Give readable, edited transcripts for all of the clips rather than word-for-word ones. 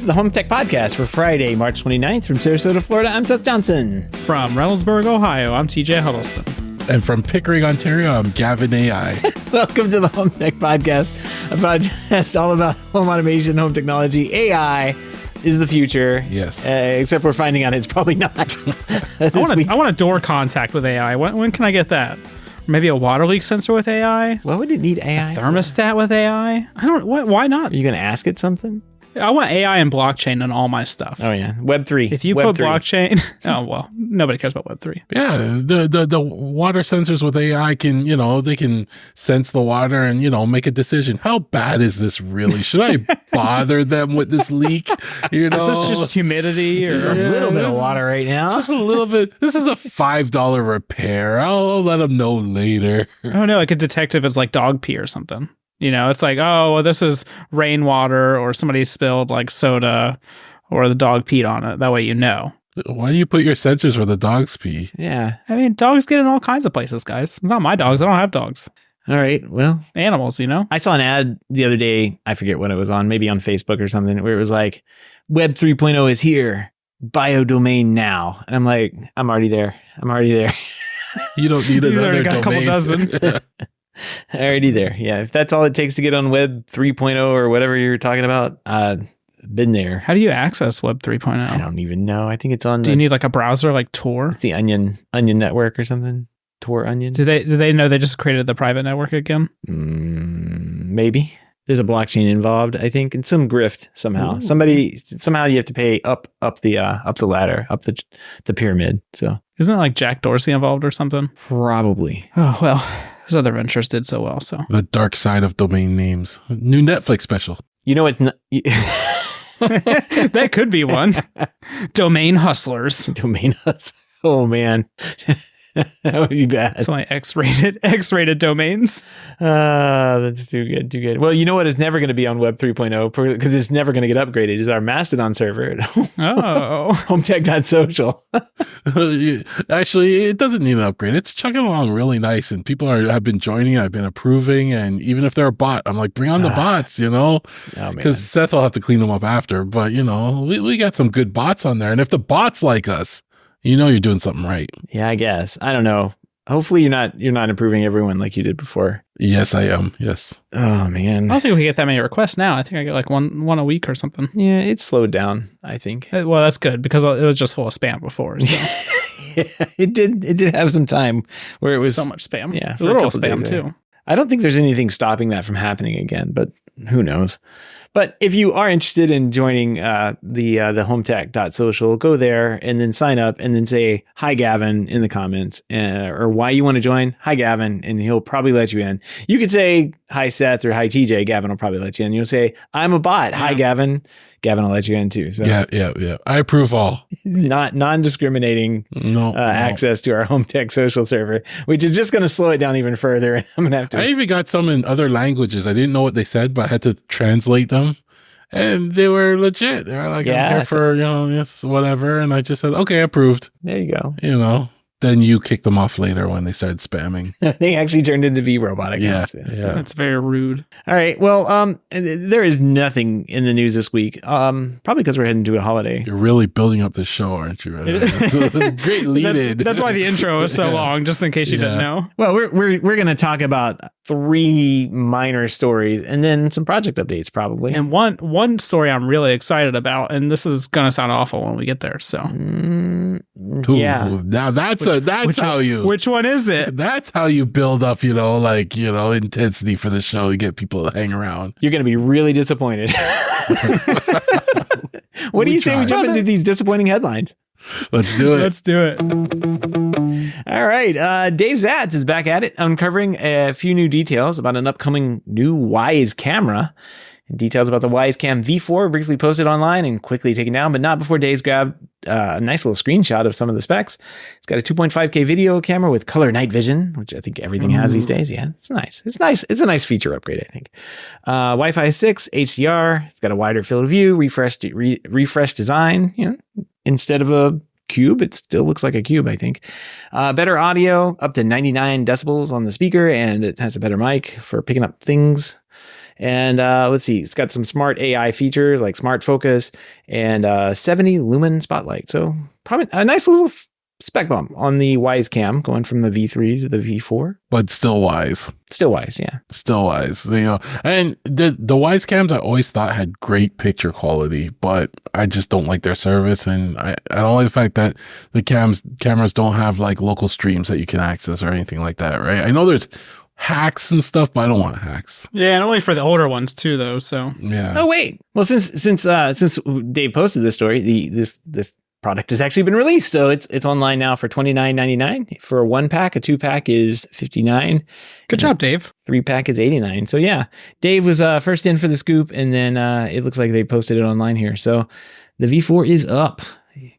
This is the Home Tech Podcast for Friday, March 29th from Sarasota, Florida. I'm Seth Johnson. From Reynoldsburg, Ohio, I'm TJ Huddleston. And from Pickering, Ontario, I'm Gavin AI. Welcome to the Home Tech Podcast, a podcast all about home automation, home technology. AI is the future. Yes. Except we're finding out it's probably not. I want a door contact with AI. When can I get that? Maybe a water leak sensor with AI? What would it need AI? A thermostat with AI? Why not? Are you going to ask it something? I want AI and blockchain on all my stuff. Oh, yeah. Web3. If you put blockchain... Oh, well, nobody cares about Web3. Yeah, the water sensors with AI can, they can sense the water and, make a decision. How bad is this really? Should I bother them with this leak? Is this just humidity? This is a little bit of water right now. Just a little bit. This is a $5 repair. I'll let them know later. Oh, no, I could detect if it's like dog pee or something. It's like, oh, well, this is rainwater or somebody spilled like soda or the dog peed on it. That way you know. Why do you put your sensors where the dogs pee? Yeah. I mean, dogs get in all kinds of places, guys. It's not my dogs. I don't have dogs. All right. Well. Animals, I saw an ad the other day. I forget what it was on. Maybe on Facebook or something. Where it was like, Web 3.0 is here. Biodomain now. And I'm like, I'm already there. You don't need another domain. A couple dozen. Already there. Yeah. If that's all it takes to get on Web 3.0 or whatever you're talking about, been there. How do you access Web 3.0? I don't even know. I think it's on. Do you need like a browser like Tor? It's the Onion network or something. Tor Onion. Do they know they just created the private network again? Maybe. There's a blockchain involved, I think, and some grift somehow. Ooh. Somehow you have to pay up the ladder, up the pyramid. So isn't it like Jack Dorsey involved or something? Probably. Oh well. His other ventures did so well, so. The dark side of domain names. New Netflix special. You know what? That could be one. Domain hustlers. Domain hustlers. Oh, man. That would be bad. It's only X-rated domains. That's too good. Well, you know what is never going to be on Web 3.0 because it's never going to get upgraded is our Mastodon server. Oh. HomeTech.social. Actually, it doesn't need an upgrade. It's chugging along really nice and people have been joining. I've been approving. And even if they're a bot, I'm like, bring on the bots, because Seth will have to clean them up after. But, we got some good bots on there. And if the bots like us, you're doing something right. Yeah, I guess. I don't know. Hopefully you're not improving everyone like you did before. Yes, I am. Yes. Oh, man. I don't think we get that many requests now. I think I get like one a week or something. Yeah, it's slowed down, I think. Well, that's good because it was just full of spam before. So. Yeah, it did have some time where it was so much spam. Yeah, literal spam too. I don't think there's anything stopping that from happening again, but who knows? But if you are interested in joining the HomeTech.social, go there and then sign up and then say, hi, Gavin, in the comments or why you want to join. Hi, Gavin. And he'll probably let you in. You could say, hi, Seth, or hi, TJ. Gavin will probably let you in. You'll say, I'm a bot. Hi, Gavin. Gavin will let you in too. So yeah. I approve all. Not non-discriminating access to our HomeTech social server, which is just going to slow it down even further. And I'm going to have to. I even got some in other languages. I didn't know what they said, but I had to translate them. And they were legit. They were like, I'm here for, yes, whatever. And I just said, okay, approved. There you go. Then you kicked them off later when they started spamming. They actually turned into be robotic. Yeah. That's very rude. All right. Well, there is nothing in the news this week. Probably because we're heading to a holiday. You're really building up this show, aren't you? It's a great lead-in. That's why the intro is so long, just in case you didn't know. Well, we're going to talk about 3 minor stories and then some project updates, probably. And one story I'm really excited about, and this is going to sound awful when we get there. So, yeah. Now how you. Which one is it? That's how you build up, intensity for the show. You get people to hang around. You're going to be really disappointed. What do you say we jump into these disappointing headlines? Let's do it. All right. Dave Zatz is back at it, uncovering a few new details about an upcoming new Wyze camera. Details about the Wyze Cam V4 briefly posted online and quickly taken down, but not before Dave's grabbed a nice little screenshot of some of the specs. It's got a 2.5K video camera with color night vision, which I think everything has these days. Yeah, it's nice. It's a nice feature upgrade, I think. Wi-Fi 6, HDR. It's got a wider field of view, refreshed design. Instead of a cube, it still looks like a cube, I think. Better audio, up to 99 decibels on the speaker, and it has a better mic for picking up things. And let's see, it's got some smart AI features like smart focus and 70 lumen spotlight. So probably a nice little spec bump on the Wyze cam, going from the V3 to the V4. But still Wyze. Still Wyze, yeah. Still Wyze, you know. And the Wyze cams I always thought had great picture quality, but I just don't like their service. And I don't like the fact that the cameras don't have like local streams that you can access or anything like that, right? I know there's hacks and stuff, but I don't want hacks. Yeah, and only for the older ones too, though. So yeah. Oh wait, well since Dave posted this story, this product has actually been released, so it's online now for $29.99 for a 1-pack. A 2-pack is $59. Good job, Dave. 3-pack is $89. So yeah, Dave was first in for the scoop, and then it looks like they posted it online here. So the V4 is up.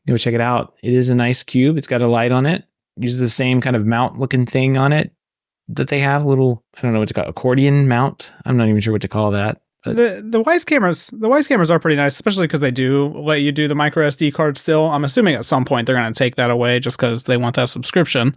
Go check it out. It is a nice cube. It's got a light on it. Uses the same kind of mount looking thing on it that they have. A little, I don't know what to call it, accordion mount. I'm not even sure what to call that. The Wyze cameras are pretty nice, especially because they do let you do the micro SD card still. I'm assuming at some point they're going to take that away just because they want that subscription.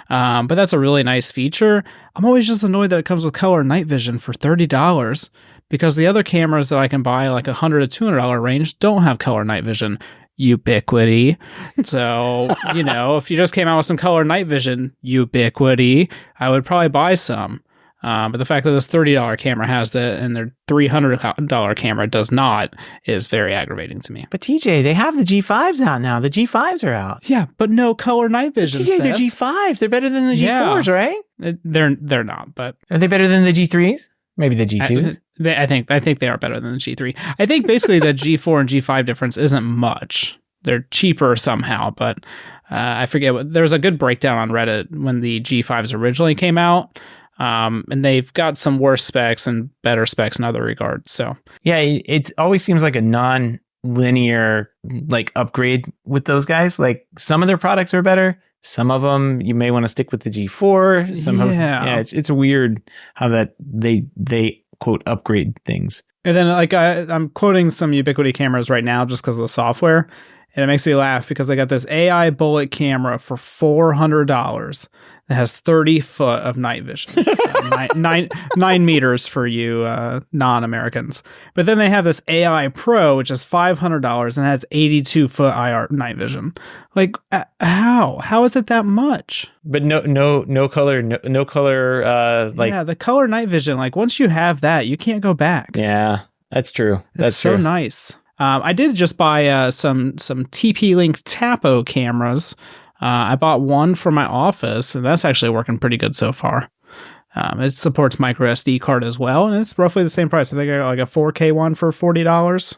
But that's a really nice feature. I'm always just annoyed that it comes with color night vision for $30 because the other cameras that I can buy like $100 to $200 range don't have color night vision. Ubiquity. So, you know, if you just came out with some color night vision, ubiquity, I would probably buy some. But the fact that this $30 camera has that and their $300 camera does not is very aggravating to me. But TJ, they have the G5s out now. The G5s are out. Yeah, but no color night vision. TJ, they're G5s. They're better than the G4s, right? They're not, but are they better than the G3s? Maybe the G2s? I think they are better than the G3. I think basically the G4 and G5 difference isn't much. They're cheaper somehow, but I forget. There's a good breakdown on Reddit when the G5s originally came out. And they've got some worse specs and better specs in other regards. So yeah, it always seems like a non-linear like upgrade with those guys. Like some of their products are better. Some of them you may want to stick with the G4. It's weird how that they quote upgrade things. And then like I'm quoting some Ubiquity cameras right now just because of the software. And it makes me laugh because they got this AI bullet camera for $400 that has 30 foot of night vision, 9 meters for you non-Americans. But then they have this AI Pro, which is $500 and has 82 foot IR night vision. Like, how is it that much? But no color, no color. The color night vision. Like once you have that, you can't go back. Yeah, that's true. That's so true. Nice. I did just buy some TP-Link Tapo cameras. I bought one for my office, and that's actually working pretty good so far. It supports micro SD card as well, and it's roughly the same price. I think I got like a 4K one for $40.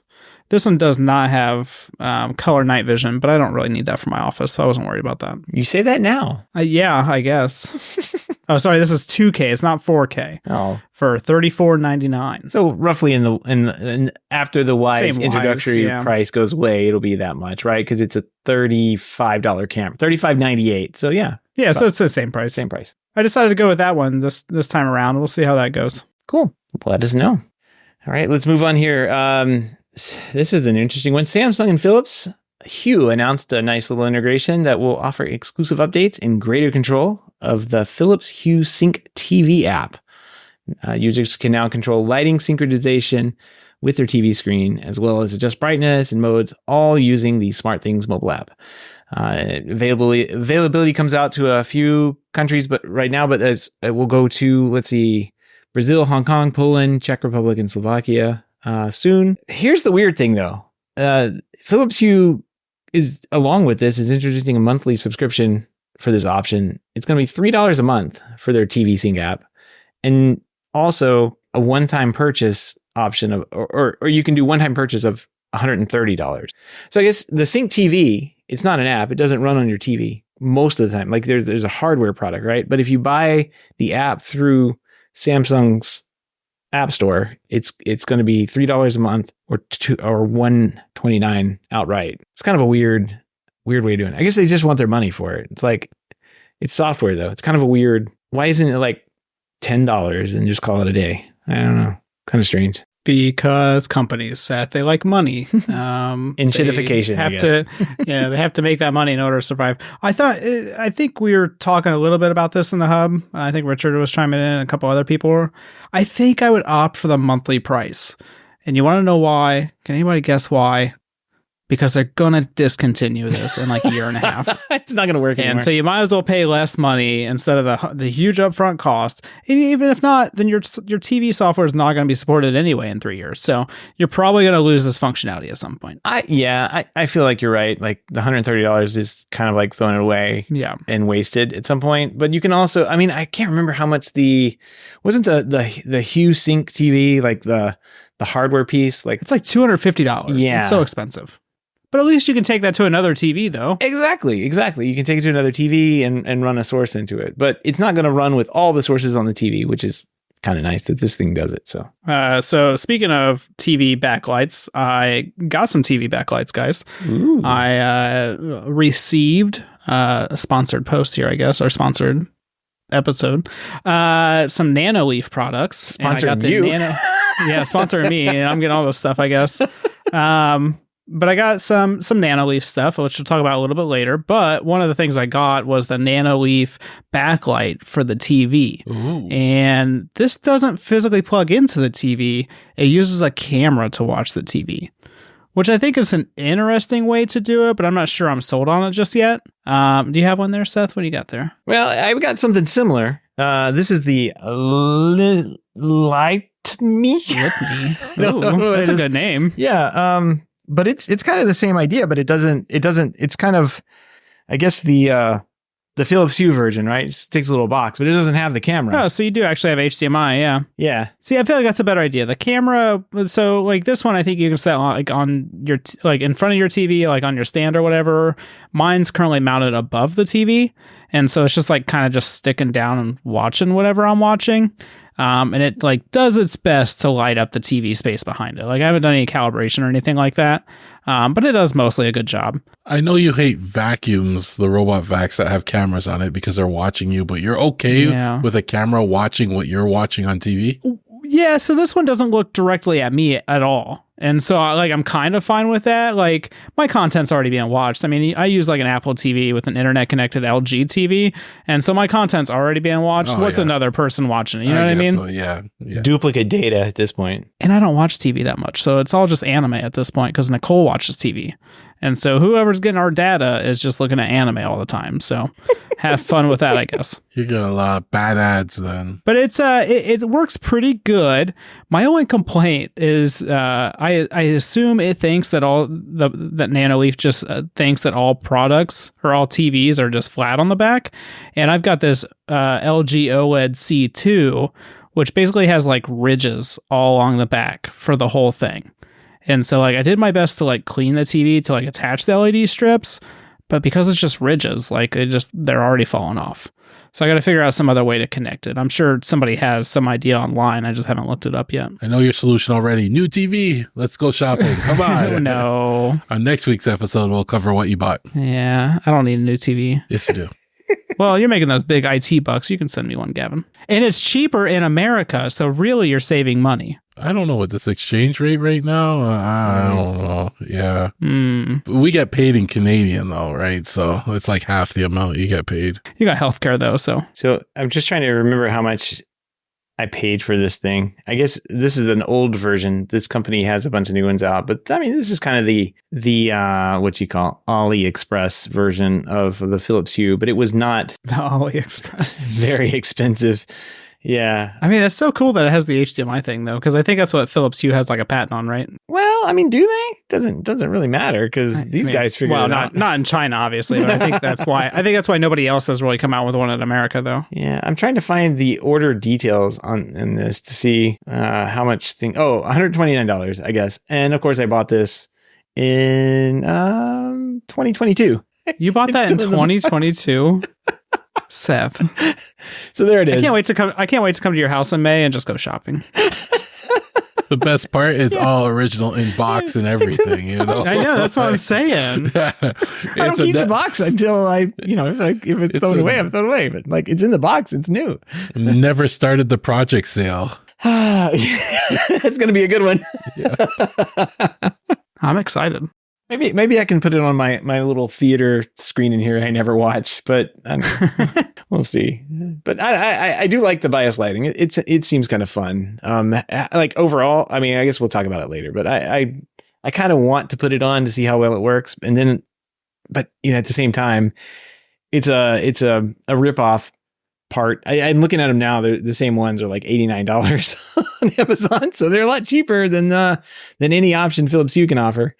This one does not have color night vision, but I don't really need that for my office, so I wasn't worried about that. You say that now. Yeah, I guess. Oh, sorry, this is 2K. It's not 4K. Oh, for $34.99. So roughly in after the Wyze introductory price goes away, it'll be that much, right? Because it's a $35 camera, $35.98. So yeah. Yeah, so it's the same price. Same price. I decided to go with that one this time around. We'll see how that goes. Cool. Let us know. All right, let's move on here. This is an interesting one. Samsung and Philips Hue announced a nice little integration that will offer exclusive updates and greater control of the Philips Hue Sync TV app. Users can now control lighting synchronization with their TV screen, as well as adjust brightness and modes, all using the SmartThings mobile app. Availability comes out to a few countries, but right now, it will go to, let's see, Brazil, Hong Kong, Poland, Czech Republic, and Slovakia soon. Here's the weird thing, though. Philips Hue is, along with this, is introducing a monthly subscription for this option. It's going to be $3 a month for their TV Sync app, and also a one-time purchase option of, or you can do one-time purchase of $130. So I guess the Sync TV, it's not an app. It doesn't run on your TV most of the time. Like there's a hardware product, right? But if you buy the app through Samsung's App Store, it's going to be $3 a month or $129 outright. It's kind of a weird way of doing it. I guess they just want their money for it. It's like, it's software though. It's kind of a weird. Why isn't it like $10 and just call it a day? I don't know. Kind of strange. Because companies, Seth, they like money. Shitification, I guess. They have to make that money in order to survive. I think we were talking a little bit about this in the hub. I think Richard was chiming in and a couple other people were. I think I would opt for the monthly price. And you want to know why? Can anybody guess why? Because they're going to discontinue this in like a year and a half. It's not going to work anymore. And so you might as well pay less money instead of the huge upfront cost. And even if not, then your TV software is not going to be supported anyway in 3 years. So you're probably going to lose this functionality at some point. I feel like you're right. Like the $130 is kind of like thrown away and wasted at some point. But you can also, I mean, I can't remember how much wasn't the Hue Sync TV, like the hardware piece, like it's like $250. Yeah. It's so expensive. But at least you can take that to another TV, though. Exactly. You can take it to another TV and run a source into it. But it's not going to run with all the sources on the TV, which is kind of nice that this thing does it. So speaking of TV backlights, I got some TV backlights, guys. Ooh. I received a sponsored post here, I guess, or sponsored episode. Some Nanoleaf products. Sponsored you. Sponsoring me. And I'm getting all this stuff, I guess. But I got some Nanoleaf stuff, which we'll talk about a little bit later. But one of the things I got was the Nanoleaf backlight for the TV. Ooh. And this doesn't physically plug into the TV. It uses a camera to watch the TV, which I think is an interesting way to do it, but I'm not sure I'm sold on it just yet. Do you have one there, Seth? What do you got there? Well, I've got something similar. This is the Light Me. That's a good name. Yeah. But it's kind of the same idea, but it doesn't, it's kind of, I guess the Philips Hue version, right? It takes a little box, but it doesn't have the camera. Oh, so you do actually have HDMI, yeah. Yeah. See, I feel like that's a better idea. The camera, so like this one, I think you can set on your, like in front of your TV, like on your stand or whatever. Mine's currently mounted above the TV. And so it's just like kind of just sticking down and watching whatever I'm watching. And it like does its best to light up the TV space behind it. Like I haven't done any calibration or anything like that. But it does mostly a good job. I know you hate vacuums, the robot vacs that have cameras on it because they're watching you, but you're okay with a camera watching what you're watching on TV? Yeah, so this one doesn't look directly at me at all. And so like I'm kind of fine with that. Like my content's already being watched. I mean, I use like an Apple TV with an internet connected LG TV, and so my content's already being watched. What's another person watching it? You know what I mean? So, yeah. Duplicate data at this point. And I don't watch TV that much, so it's all just anime at this point because Nicole watches TV. And so whoever's getting our data is just looking at anime all the time. So have fun with that, I guess. You're getting a lot of bad ads then. But it's it works pretty good. My only complaint is I assume it thinks that that Nanoleaf just thinks that all products or all TVs are just flat on the back. And I've got this LG OLED C2, which basically has like ridges all along the back for the whole thing. And so like I did my best to like clean the TV to like attach the LED strips, but because it's just ridges, like they're already falling off. So I got to figure out some other way to connect it. I'm sure somebody has some idea online. I just haven't looked it up yet. I know your solution already. New TV. Let's go shopping. Come on. No. On next week's episode, we'll cover what you bought. Yeah, I don't need a new TV. Yes, you do. Well, you're making those big IT bucks. You can send me one, Gavin. And it's cheaper in America, so really you're saving money. I don't know what this exchange rate right now. I don't know. Yeah. We get paid in Canadian though, right? So it's like half the amount you get paid. You got healthcare though, so. So I'm just trying to remember how much I paid for this thing. I guess this is an old version. This company has a bunch of new ones out, but I mean, this is kind of the what you call AliExpress version of the Philips Hue, but it was not the AliExpress. Very expensive. Yeah. I mean, it's so cool that it has the HDMI thing, though, because I think that's what Philips Hue has like a patent on, right? Well, I mean, do they? Doesn't really matter because these guys figure it out. Not in China, obviously, but I think that's why. I think that's why nobody else has really come out with one in America, though. Yeah, I'm trying to find the order details in this to see how much $129, I guess. And of course, I bought this in 2022. You bought that in 2022? Seth. So there it is. I can't wait to come to your house in May and just go shopping. The best part is all original in box and everything, you know. I know, that's what I'm saying. I don't keep the box until if it's thrown away, I'm thrown away. But like it's in the box, it's new. Never started the project sale. That's going to be a good one. Yeah. I'm excited. Maybe I can put it on my little theater screen in here I never watch, but we'll see. But I do like the bias lighting. It seems kind of fun. Like overall, I mean, I guess we'll talk about it later, but I kind of want to put it on to see how well it works. And then, but at the same time, it's a rip-off part. I'm looking at them now. The same ones are like $89 on Amazon. So they're a lot cheaper than any option Philips Hue can offer.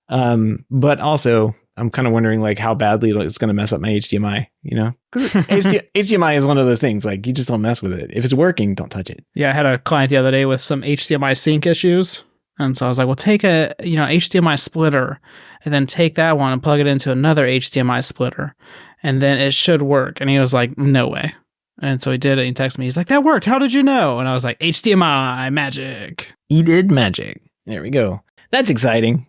But also I'm kind of wondering like how badly it's going to mess up my HDMI, because HDMI is one of those things, like you just don't mess with it. If it's working, don't touch it. Yeah. I had a client the other day with some HDMI sync issues. And so I was like, well, take a, HDMI splitter and then take that one and plug it into another HDMI splitter. And then it should work. And he was like, no way. And so he did it. And he texted me. He's like, that worked. How did you know? And I was like, HDMI magic. He did magic. There we go. That's exciting.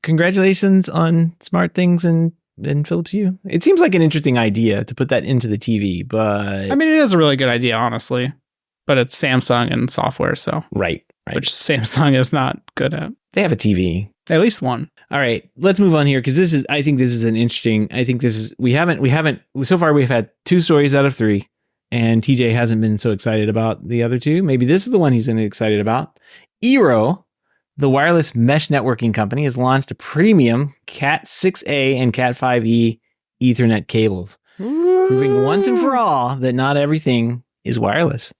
Congratulations on SmartThings and Philips Hue. It seems like an interesting idea to put that into the TV, but I mean, it is a really good idea, honestly. But it's Samsung and software, so right. Which Samsung is not good at. They have a TV. At least one. All right, let's move on here because I think this is an interesting. I think this is we haven't so far we've had 2 stories out of 3, and TJ hasn't been so excited about the other 2. Maybe this is the one he's excited about. eero, the wireless mesh networking company, has launched a premium Cat 6A and Cat 5e Ethernet cables, proving once and for all that not everything is wireless.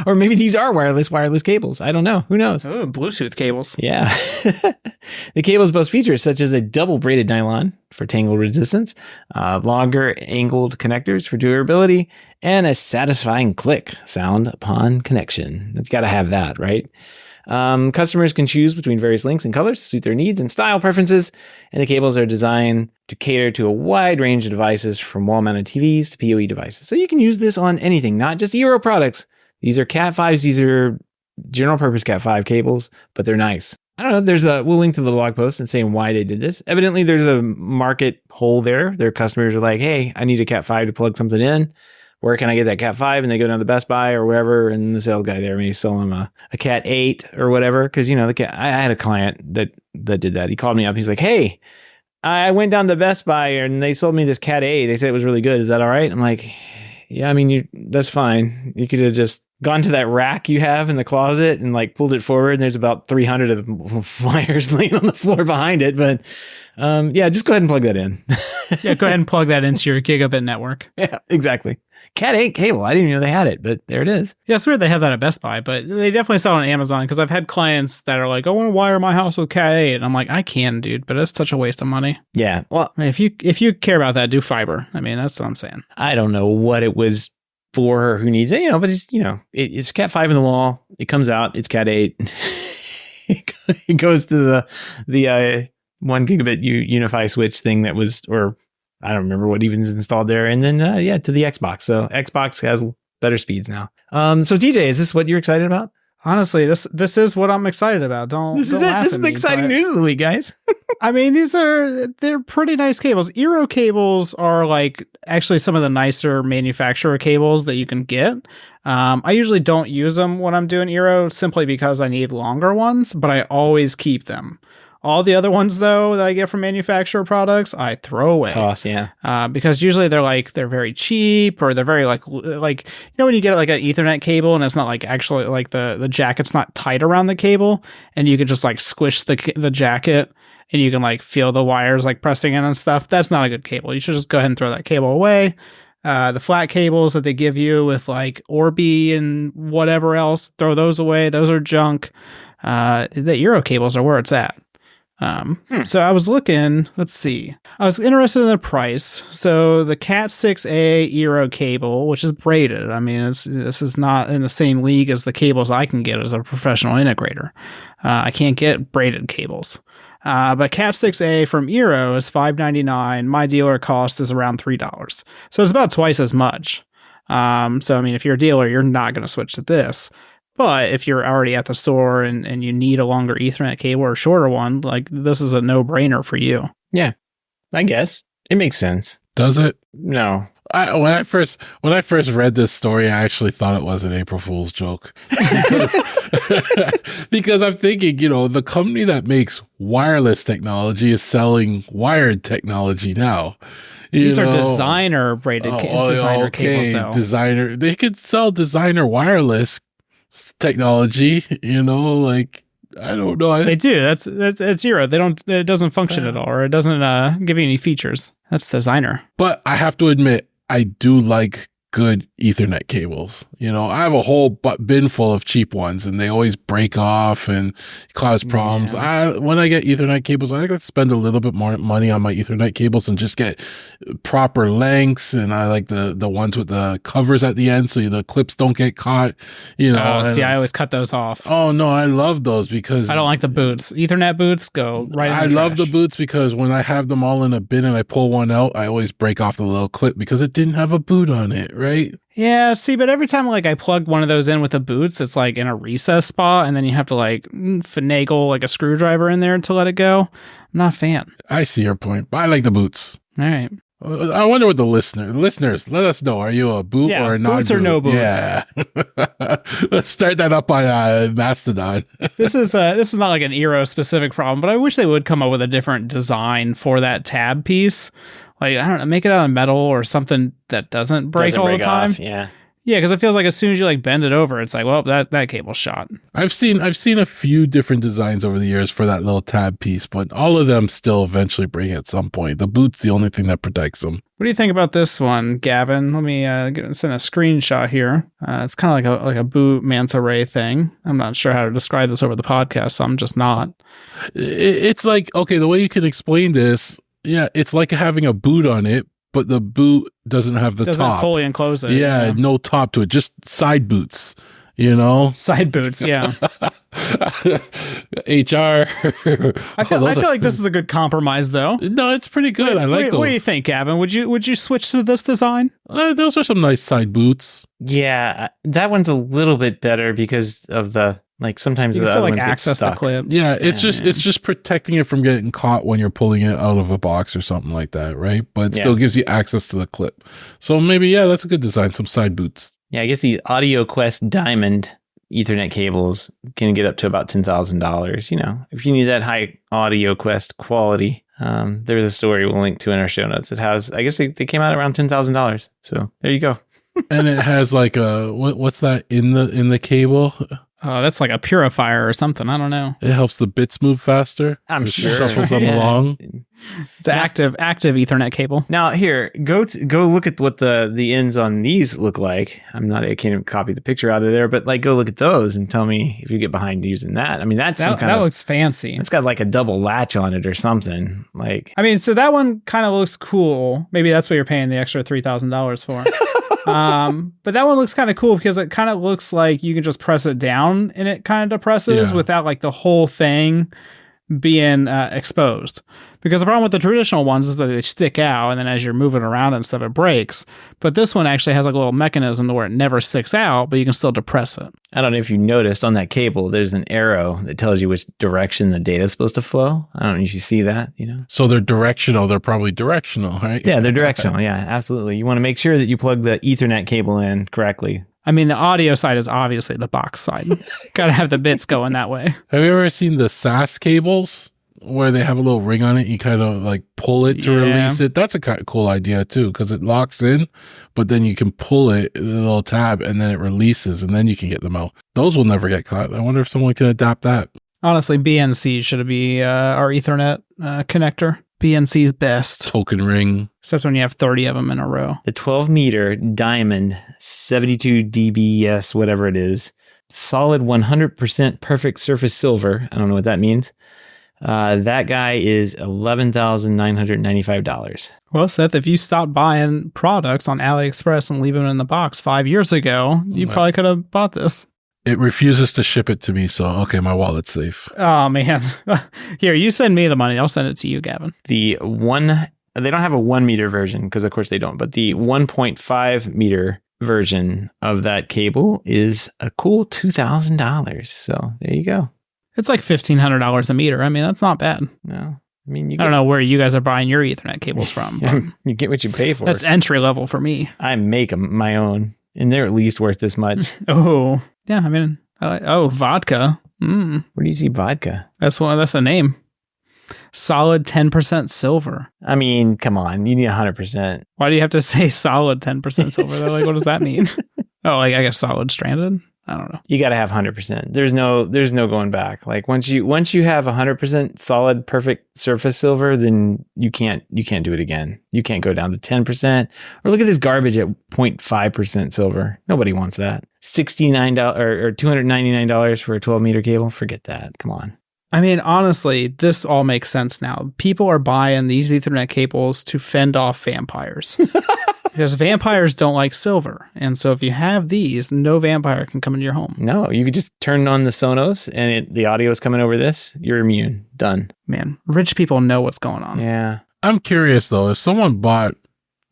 Or maybe these are wireless cables. I don't know. Who knows? Oh, Bluetooth cables. Yeah. The cables boast features such as a double braided nylon for tangle resistance, longer angled connectors for durability, and a satisfying click sound upon connection. It's got to have that, right? Customers can choose between various lengths and colors to suit their needs and style preferences, and the cables are designed to cater to a wide range of devices from wall-mounted TVs to PoE devices. So you can use this on anything, not just eero products. These are Cat 5s. These are general purpose Cat 5 cables, but they're nice. I don't know. We'll link to the blog post and saying why they did this. Evidently, there's a market hole there. Their customers are like, hey, I need a Cat 5 to plug something in. Where can I get that Cat 5? And they go down to Best Buy or wherever, and the sales guy there may sell them a Cat 8 or whatever. Because, I had a client that did that. He called me up. He's like, hey, I went down to Best Buy and they sold me this Cat 8. They said it was really good. Is that all right? I'm like, yeah, I mean, that's fine. You could have just gone to that rack you have in the closet and like pulled it forward, and there's about 300 of the wires laying on the floor behind it. But just go ahead and plug that in. Yeah, go ahead and plug that into your gigabit network. Yeah, exactly. Cat 8 cable. I didn't even know they had it, but there it is. Yeah, it's weird they have that at Best Buy, but they definitely sell it on Amazon because I've had clients that are like, I want to wire my house with Cat 8. And I'm like, I can, dude, but it's such a waste of money. Yeah. Well, I mean, if you care about that, do fiber. I mean, that's what I'm saying. I don't know what it was for or who needs it, but it's Cat 5 in the wall. It comes out. It's Cat 8. It goes to the 1 gigabit Unify switch thing that was, or I don't remember what even is installed there. And then, to the Xbox. So Xbox has better speeds now. So TJ, is this what you're excited about? Honestly, this is what I'm excited about. This is it. This is the exciting news of the week, guys. I mean, they're pretty nice cables. Eero cables are like actually some of the nicer manufacturer cables that you can get. I usually don't use them when I'm doing Eero simply because I need longer ones, but I always keep them. All the other ones, though, that I get from manufacturer products, I throw away. Toss, yeah. Because usually they're very cheap, or they're very like when you get like an Ethernet cable and it's not like actually like the jacket's not tight around the cable, and you could just like squish the jacket and you can like feel the wires like pressing in and stuff. That's not a good cable. You should just go ahead and throw that cable away. The flat cables that they give you with like Orbi and whatever else, throw those away. Those are junk. The eero cables are where it's at. So I was looking, let's see. I was interested in the price. So the Cat 6A eero cable, which is braided. I mean, this is not in the same league as the cables I can get as a professional integrator. I can't get braided cables. But Cat 6A from eero is $5.99. My dealer cost is around $3. So it's about twice as much. So, I mean, if you're a dealer, you're not going to switch to this. But if you're already at the store and you need a longer Ethernet cable or a shorter one, like this is a no-brainer for you. Yeah, I guess. It makes sense. Does it? No. When I first read this story, I actually thought it was an April Fool's joke because I'm thinking, the company that makes wireless technology is selling wired technology now. These are designer braided designer cables though. Designer, they could sell designer wireless technology, I don't know. They do. That's eero. It doesn't function at all, or it doesn't give you any features. That's designer. But I have to admit, I do like good Ethernet cables. I have a whole bin full of cheap ones and they always break off and cause problems. Yeah. When I get Ethernet cables, I like to spend a little bit more money on my Ethernet cables and just get proper lengths. And I like the ones with the covers at the end so the clips don't get caught, I always cut those off. Oh no, I love those because I don't like the boots. Ethernet boots go right in the trash. love the boots because when I have them all in a bin and I pull one out, I always break off the little clip because it didn't have a boot on it. Right? Yeah, see, but every time I plug one of those in with the boots, it's in a recess spot, and then you have to finagle a screwdriver in there to let it go. I'm not a fan. I see your point, but I like the boots. All right. I wonder what the listeners, let us know. Are you a boot or a non-boot? Boots or no boots? Yeah. Let's start that up on Mastodon. This is not an eero specific problem, but I wish they would come up with a different design for that tab piece. I don't know, make it out of metal or something that doesn't break all the time. Yeah. Yeah, because it feels like as soon as you bend it over, it's well, that cable's shot. I've seen a few different designs over the years for that little tab piece, but all of them still eventually break at some point. The boot's the only thing that protects them. What do you think about this one, Gavin? Let me send a screenshot here. It's kind of like a boot manta ray thing. I'm not sure how to describe this over the podcast, so I'm just not. It's okay, the way you can explain this. Yeah, it's like having a boot on it, but the boot doesn't have the top. Doesn't fully enclose it. Yeah, no top to it, just side boots, Side boots, yeah. HR. I feel like this is a good compromise, though. No, it's pretty good. I like those. What do you think, Gavin? Would you switch to this design? Those are some nice side boots. Yeah, that one's a little bit better because of the... sometimes the other ones access get stuck. the clip. Yeah, it's just protecting it from getting caught when you're pulling it out of a box or something like that, right? But it still gives you access to the clip. So maybe, that's a good design, some side boots. Yeah, I guess these Audio Quest Diamond Ethernet cables can get up to about $10,000. If you need that high Audio Quest quality, there's a story we'll link to in our show notes. It has, I guess they came out around $10,000. So there you go. And it has what's that in the cable? That's like a purifier or something. I don't know. It helps the bits move faster. I'm sure. Shuffles them along. It's an active Ethernet cable. Now here, go look at what the ends on these look like. I can't even copy the picture out of there, but go look at those and tell me if you get behind using that. I mean, that looks fancy. It's got a double latch on it or something. So that one kind of looks cool. Maybe that's what you're paying the extra $3,000 for. But that one looks kind of cool because it kind of looks like you can just press it down and it kind of depresses without the whole thing being exposed. Because the problem with the traditional ones is that they stick out, and then as you're moving around and stuff, it breaks. But this one actually has a little mechanism to where it never sticks out, but you can still depress it. I don't know if you noticed on that cable, there's an arrow that tells you which direction the data is supposed to flow. I don't know if you see that, So they're directional. They're probably directional, right? Yeah, they're directional. Yeah, absolutely. You want to make sure that you plug the Ethernet cable in correctly. The audio side is obviously the box side. Got to have the bits going that way. Have you ever seen the SAS cables where they have a little ring on it? You kind of pull it to release it. That's a kind of cool idea too, because it locks in, but then you can pull it, the little tab, and then it releases, and then you can get them out. Those will never get caught. I wonder if someone can adapt that. Honestly, BNC should be our Ethernet connector. BNC's best. Token ring. Except when you have 30 of them in a row. The 12-meter diamond, 72 dBs, whatever it is, solid 100% perfect surface silver. I don't know what that means. That guy is $11,995. Well, Seth, if you stopped buying products on AliExpress and leave them in the box 5 years ago, you probably could have bought this. It refuses to ship it to me, so okay, my wallet's safe. Oh, man. Here, you send me the money. I'll send it to you, Gavin. They don't have a 1 meter version, because of course they don't, but the 1.5 meter version of that cable is a cool $2,000. So there you go. It's like $1,500 a meter. That's not bad. No. I mean, I don't know where you guys are buying your Ethernet cables from. But you get what you pay for. that's entry level for me. I make my own, and they're at least worth this much. Oh, yeah. I mean, vodka. Where do you see vodka? That's the name. Solid 10% silver. I mean, come on. You need 100%. Why do you have to say solid 10% silver? Though? Like, what does that mean? Oh, like I guess solid stranded. I don't know. You got to have 100%. There's no going back. Like once you have 100% solid, perfect surface silver, then you can't do it again. You can't go down to 10%. Or look at this garbage at 0.5% silver. Nobody wants that. $69 or $299 for a 12-meter cable. Forget that. Come on. I mean, honestly, this all makes sense now. People are buying these Ethernet cables to fend off vampires. Because vampires don't like silver. And so if you have these, no vampire can come into your home. No, you could just turn on the Sonos and the audio is coming over this. You're immune. Done. Man, rich people know what's going on. Yeah. I'm curious, though, if someone bought,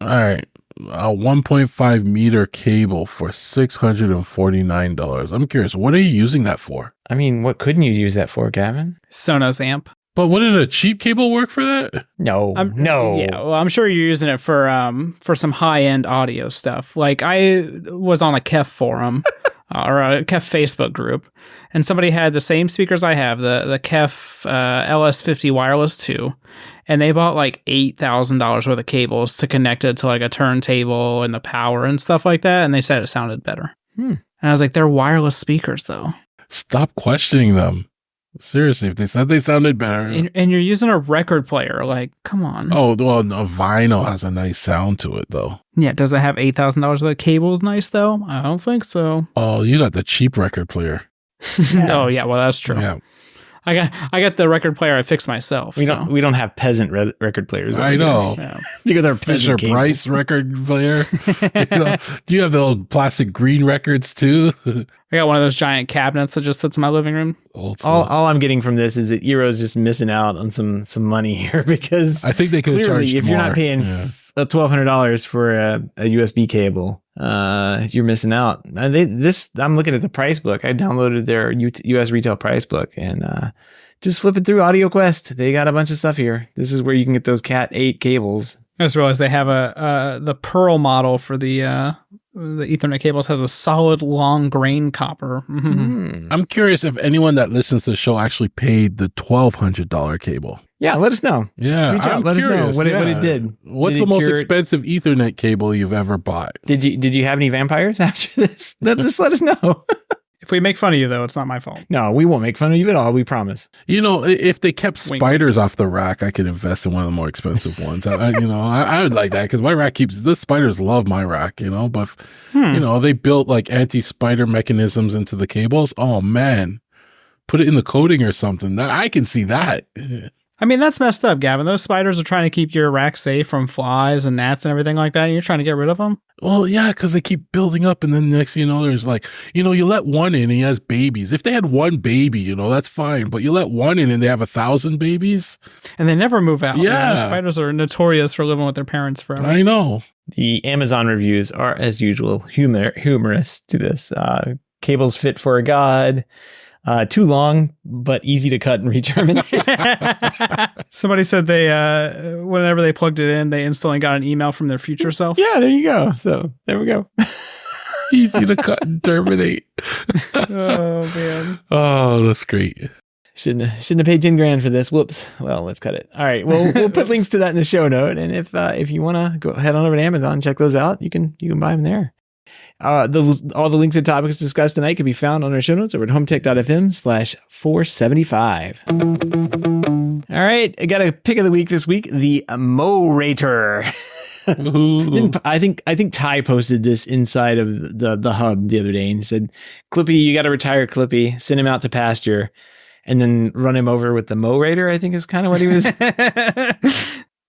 all right, a 1.5 meter cable for $649. I'm curious, what are you using that for? I mean, what couldn't you use that for, Gavin? Sonos amp. But wouldn't a cheap cable work for that? No. Yeah, well, I'm sure you're using it for some high-end audio stuff. Like, I was on a KEF forum, or a KEF Facebook group, and somebody had the same speakers I have, the KEF LS50 Wireless 2, and they bought like $8,000 worth of cables to connect it to like a turntable and the power and stuff like that, and they said it sounded better. And I was like, they're wireless speakers, though. Stop questioning them. Seriously, if they said they sounded better. And you're using a record player. Like, come on. Oh, well, no, vinyl has a nice sound to it, though. Yeah, does it have $8,000 worth of cables nice, though? I don't think so. Oh, you got the cheap record player. Oh, yeah, well, that's true. Yeah. I got the record player I fixed myself. We don't have peasant record players. I know. Yeah. You got our Fisher Price record player. Do you have the old plastic green records too? I got one of those giant cabinets that just sits in my living room. All I'm getting from this is that Eero's just missing out on some money here, because I think they could have charged if more. You're not paying $1,200 for a USB cable, you're missing out. I'm looking at the price book. I downloaded their US retail price book and just flipping through Audio Quest. They got a bunch of stuff here. This is where you can get those Cat 8 cables. I just realized they have the Pearl model for the Ethernet cables has a solid long grain copper. I'm curious if anyone that listens to the show actually paid the $1,200 cable. Yeah, let us know. Yeah, reach out. Let us know what it did. What's the most expensive Ethernet cable you've ever bought? Did you have any vampires after this? Just let us know. If we make fun of you, though, it's not my fault. No, we won't make fun of you at all. We promise. You know, if they kept spiders off the rack, I could invest in one of the more expensive ones. I would like that, because my rack the spiders love my rack, but they built like anti-spider mechanisms into the cables. Oh man, put it in the coating or something. I can see that. I mean, that's messed up, Gavin. Those spiders are trying to keep your rack safe from flies and gnats and everything like that. And you're trying to get rid of them? Well, yeah, because they keep building up. And then next, there's like, you let one in and he has babies. If they had one baby, that's fine. But you let one in and they have 1,000 babies. And they never move out. Yeah. Spiders are notorious for living with their parents forever. I know. The Amazon reviews are, as usual, humorous to this. Cables fit for a god. Too long, but easy to cut and reterminate. Somebody said they, whenever they plugged it in, they instantly got an email from their future self. Yeah, there you go. So there we go. Easy to cut and terminate. Oh man. Oh, that's great. Shouldn't have paid $10,000 for this. Whoops. Well, let's cut it. All right. Well, we'll put links to that in the show note. And if you want to go head on over to Amazon, check those out. You can buy them there. All the links and topics discussed tonight can be found on our show notes over at HomeTech.fm/475. All right, I got a pick of the week this week: the Mo-rator. I think Ty posted this inside of the hub the other day and said, "Clippy, you got to retire Clippy. Send him out to pasture, and then run him over with the Mo-rator." I think is kind of what he was.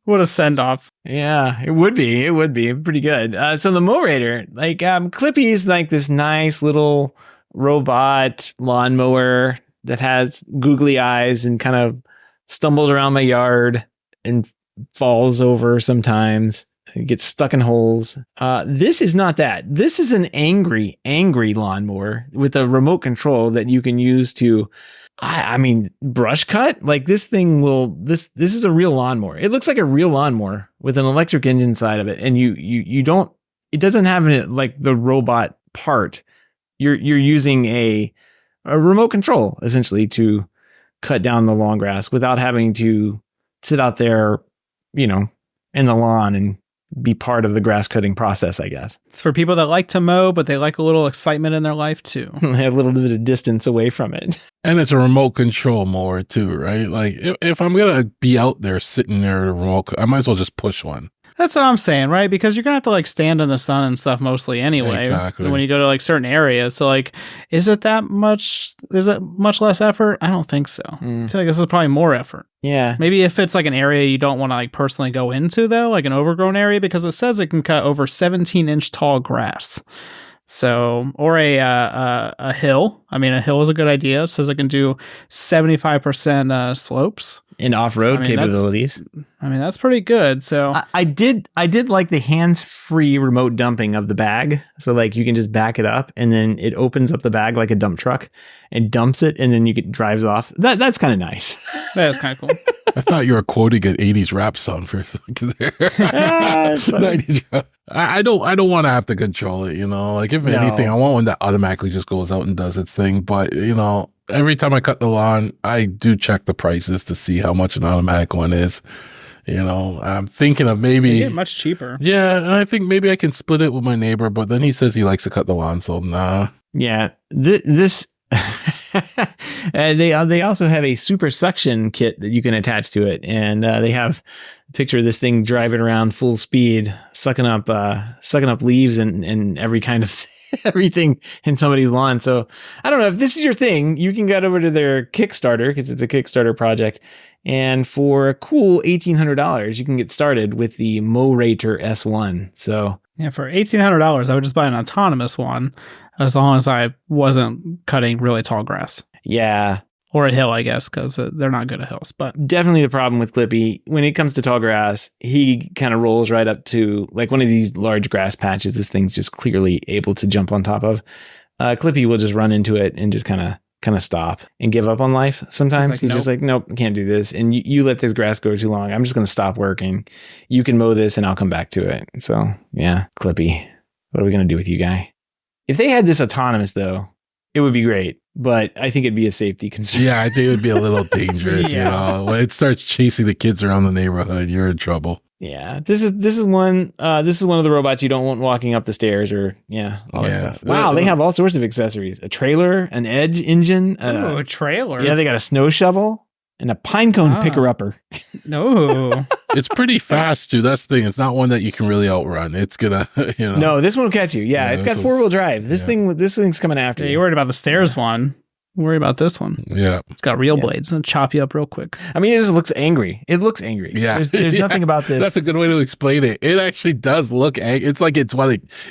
What a send-off. Yeah, it would be. It would be pretty good. So the Mo-rator, Clippy is like this nice little robot lawnmower that has googly eyes and kind of stumbles around my yard and falls over sometimes. It gets stuck in holes. This is not that. This is an angry lawnmower with a remote control that you can use to I mean, brush cut, like this thing will, this is a real lawnmower. It looks like a real lawnmower with an electric engine side of it. And you don't, it doesn't have it like the robot part. You're using a remote control essentially to cut down the long grass without having to sit out there, you know, in the lawn and be part of the grass cutting process, I guess. It's for people that like to mow, but they like a little excitement in their life too. They have a little bit of distance away from it. And it's a remote control mower too, right? Like if I'm going to be out there sitting there at a remote, I might as well just push one. That's what I'm saying, right? Because you're going to have to like stand in the sun and stuff mostly anyway. Exactly. When you go to like certain areas. So like, is it much less effort? I don't think so. I feel like this is probably more effort. Yeah. Maybe if it's like an area you don't want to like personally go into though, like an overgrown area, because it says it can cut over 17-inch tall grass. So, or a hill. I mean, a hill is a good idea. It says it can do 75% slopes. And off-road capabilities. That's pretty good. So I did like the hands-free remote dumping of the bag. So like you can just back it up and then it opens up the bag like a dump truck and dumps it and then drives off. That's kind of nice. That is kind of cool. I thought you were quoting an 80s rap song for a second there. 90s rap. I don't want to have to control it, you know. Like if anything, I want one that automatically just goes out and does its thing. But you know, every time I cut the lawn, I do check the prices to see how much an automatic one is. You know, I'm thinking of maybe they get much cheaper. Yeah, and I think maybe I can split it with my neighbor, but then he says he likes to cut the lawn, so nah. Yeah, this. And they also have a super suction kit that you can attach to it, and they have a picture of this thing driving around full speed, sucking up leaves and every kind of everything in somebody's lawn. So I don't know if this is your thing. You can get over to their Kickstarter because it's a Kickstarter project, and for a cool $1,800, you can get started with the Morator S1. So yeah, for $1,800, I would just buy an autonomous one. As long as I wasn't cutting really tall grass. Yeah. Or a hill, I guess, because they're not good at hills. But definitely the problem with Clippy, when it comes to tall grass, he kind of rolls right up to like one of these large grass patches. This thing's just clearly able to jump on top of. Clippy will just run into it and just kind of stop and give up on life. Sometimes he's just like, nope, can't do this. And you let this grass go too long. I'm just going to stop working. You can mow this and I'll come back to it. So yeah, Clippy, what are we going to do with you, guy? If they had this autonomous, though, it would be great. But I think it'd be a safety concern. Yeah, I think it would be a little dangerous. You know, when it starts chasing the kids around the neighborhood, you're in trouble. Yeah, this is one of the robots you don't want walking up the stairs or all that stuff. Wow, they have all sorts of accessories: a trailer, an edge engine, a trailer. Yeah, they got a snow shovel and a pine cone picker upper. No. It's pretty fast too. That's the thing. It's not one that you can really outrun. It's gonna, you know. No, this one will catch you. Yeah, it's got 4-wheel drive. This thing's coming after you. You're worried about the stairs one. Worry about this one. Yeah. It's got real blades and chop you up real quick. I mean, it just looks angry. It looks angry. Yeah. There's nothing about this. That's a good way to explain it. It actually does look angry. It's like it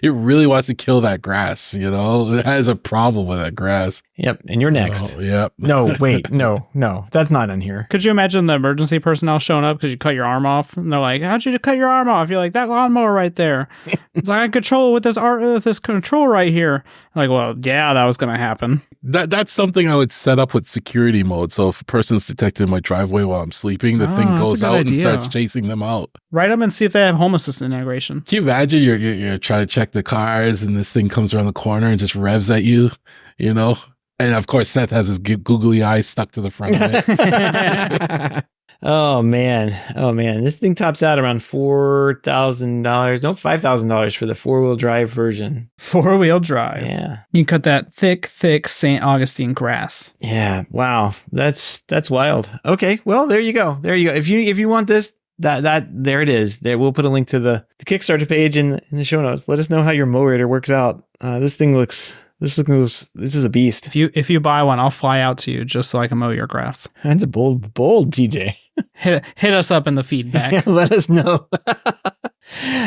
really wants to kill that grass, you know? It has a problem with that grass. Yep. And you're next. Oh, yep. No, wait. No. That's not in here. Could you imagine the emergency personnel showing up because you cut your arm off? And they're like, how'd you cut your arm off? You're like, that lawnmower right there. It's like, I control it with this control right here. I'm like, well, yeah, that was going to happen. That's something I would set up with security mode. So if a person's detected in my driveway while I'm sleeping, the thing goes out and starts chasing them out. Write them and see if they have Home Assistant integration. Can you imagine you're trying to check the cars and this thing comes around the corner and just revs at you, you know? And of course, Seth has his googly eyes stuck to the front of it. Oh man. This thing tops out around $4,000. No, $5,000 for the 4-wheel drive version. 4-wheel drive. Yeah. You can cut that thick St. Augustine grass. Yeah. Wow. That's wild. Okay. Well, there you go. If you want this, that there it is. There, we'll put a link to the Kickstarter page in the show notes. Let us know how your Morator works out. This is a beast. If you buy one, I'll fly out to you just so I can mow your grass. That's a bold TJ. Hit us up in the feedback. Let us know.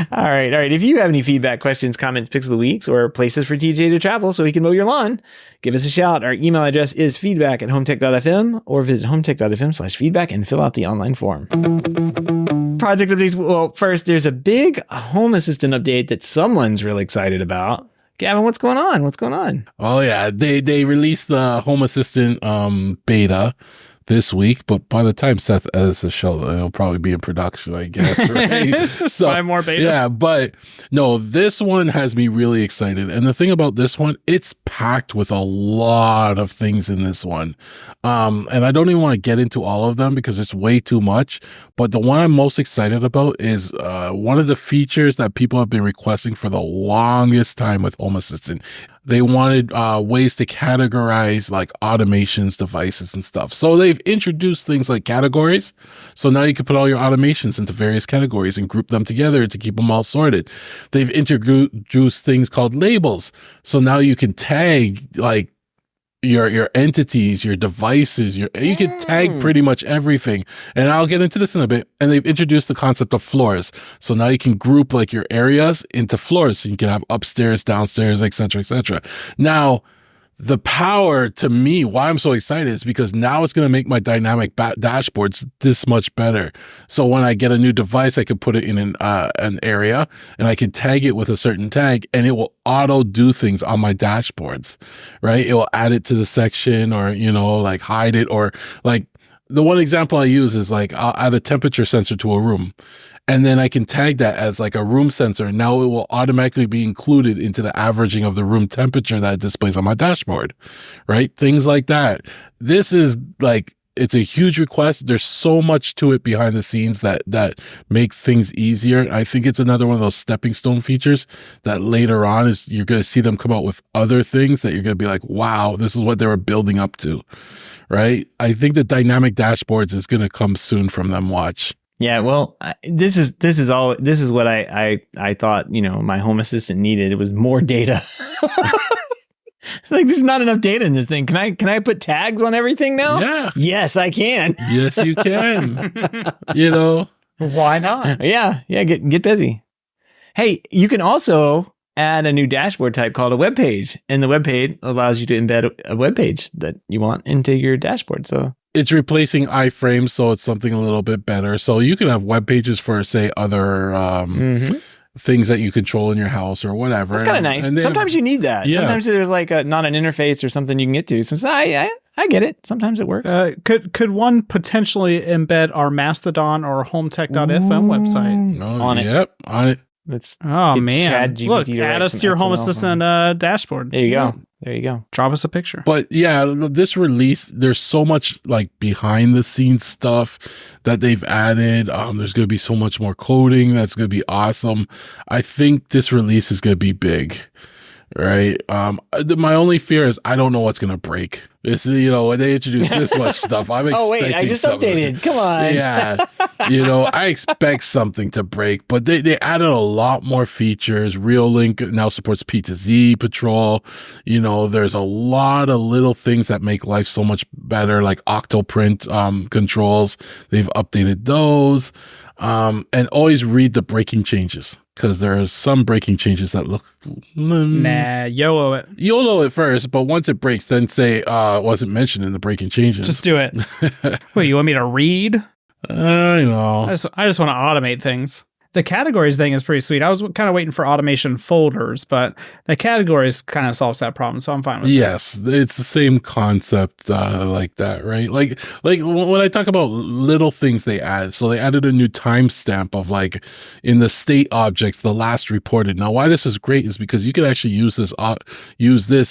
All right. If you have any feedback, questions, comments, picks of the weeks, or places for TJ to travel so he can mow your lawn, give us a shout. Our email address is feedback@HomeTech.fm, or visit HomeTech.fm/feedback and fill out the online form. Project updates. Well, first, there's a big Home Assistant update that someone's really excited about. Gavin, what's going on? What's going on? Oh yeah, they released the Home Assistant beta this week, but by the time Seth edits the show, it'll probably be in production, I guess, right? So 5 more betas. Yeah, but no, this one has me really excited. And the thing about this one, it's packed with a lot of things in this one. And I don't even want to get into all of them because it's way too much. But the one I'm most excited about is one of the features that people have been requesting for the longest time with Home Assistant. They wanted ways to categorize like automations, devices, and stuff. So they've introduced things like categories. So now you can put all your automations into various categories and group them together to keep them all sorted. They've introduced things called labels. So now you can tag like your entities, your devices, you can tag pretty much everything. And I'll get into this in a bit. And they've introduced the concept of floors. So now you can group like your areas into floors. So you can have upstairs, downstairs, etc., etc. Now, the power to me, why I'm so excited is because now it's going to make my dynamic dashboards this much better. So when I get a new device, I can put it in an area and I can tag it with a certain tag and it will auto do things on my dashboards, right? It will add it to the section or, like hide it, or like the one example I use is like I'll add a temperature sensor to a room. And then I can tag that as like a room sensor. And now it will automatically be included into the averaging of the room temperature that it displays on my dashboard, right? Things like that. This is like, it's a huge request. There's so much to it behind the scenes that make things easier. I think it's another one of those stepping stone features that later on is you're going to see them come out with other things that you're going to be like, wow, this is what they were building up to, right? I think the dynamic dashboards is going to come soon from them. Watch. Yeah, well, this is what I thought, my Home Assistant needed. It was more data. Like there's not enough data in this thing. Can I put tags on everything now? Yeah. Yes, I can. Yes, you can. Why not? Yeah, get busy. Hey, you can also add a new dashboard type called a web page, and the web page allows you to embed a web page that you want into your dashboard. So it's replacing iframes, so it's something a little bit better. So you can have web pages for, say, other things that you control in your house or whatever. It's kind of nice. Sometimes you need that. Yeah. Sometimes there's like not an interface or something you can get to. Sometimes I get it. Sometimes it works. Could one potentially embed our Mastodon or HomeTech.fm website on it? Yep, on it. Man! Look, add us to your Home Assistant dashboard. There you go. There you go. Drop us a picture. But yeah, this release, there's so much like behind the scenes stuff that they've added. There's going to be so much more coding. That's going to be awesome. I think this release is going to be big, right? My only fear is I don't know what's going to break. It's, when they introduce this much stuff, I'm expecting. Oh wait, I just updated. Come on. Yeah. I expect something to break, but they added a lot more features. Reolink now supports P2Z patrol. There's a lot of little things that make life so much better, like Octoprint controls. They've updated those. And always read the breaking changes, because there are some breaking changes that look YOLO it. YOLO it first, but once it breaks, then say it wasn't mentioned in the breaking changes. Just do it. Wait, you want me to read? I know. I just want to automate things. The categories thing is pretty sweet. I was kind of waiting for automation folders, but the categories kind of solves that problem, so I'm fine with it. Yes, it's the same concept like that, right? Like when I talk about little things they add, so they added a new timestamp of like in the state objects, the last reported. Now, why this is great is because you can actually use this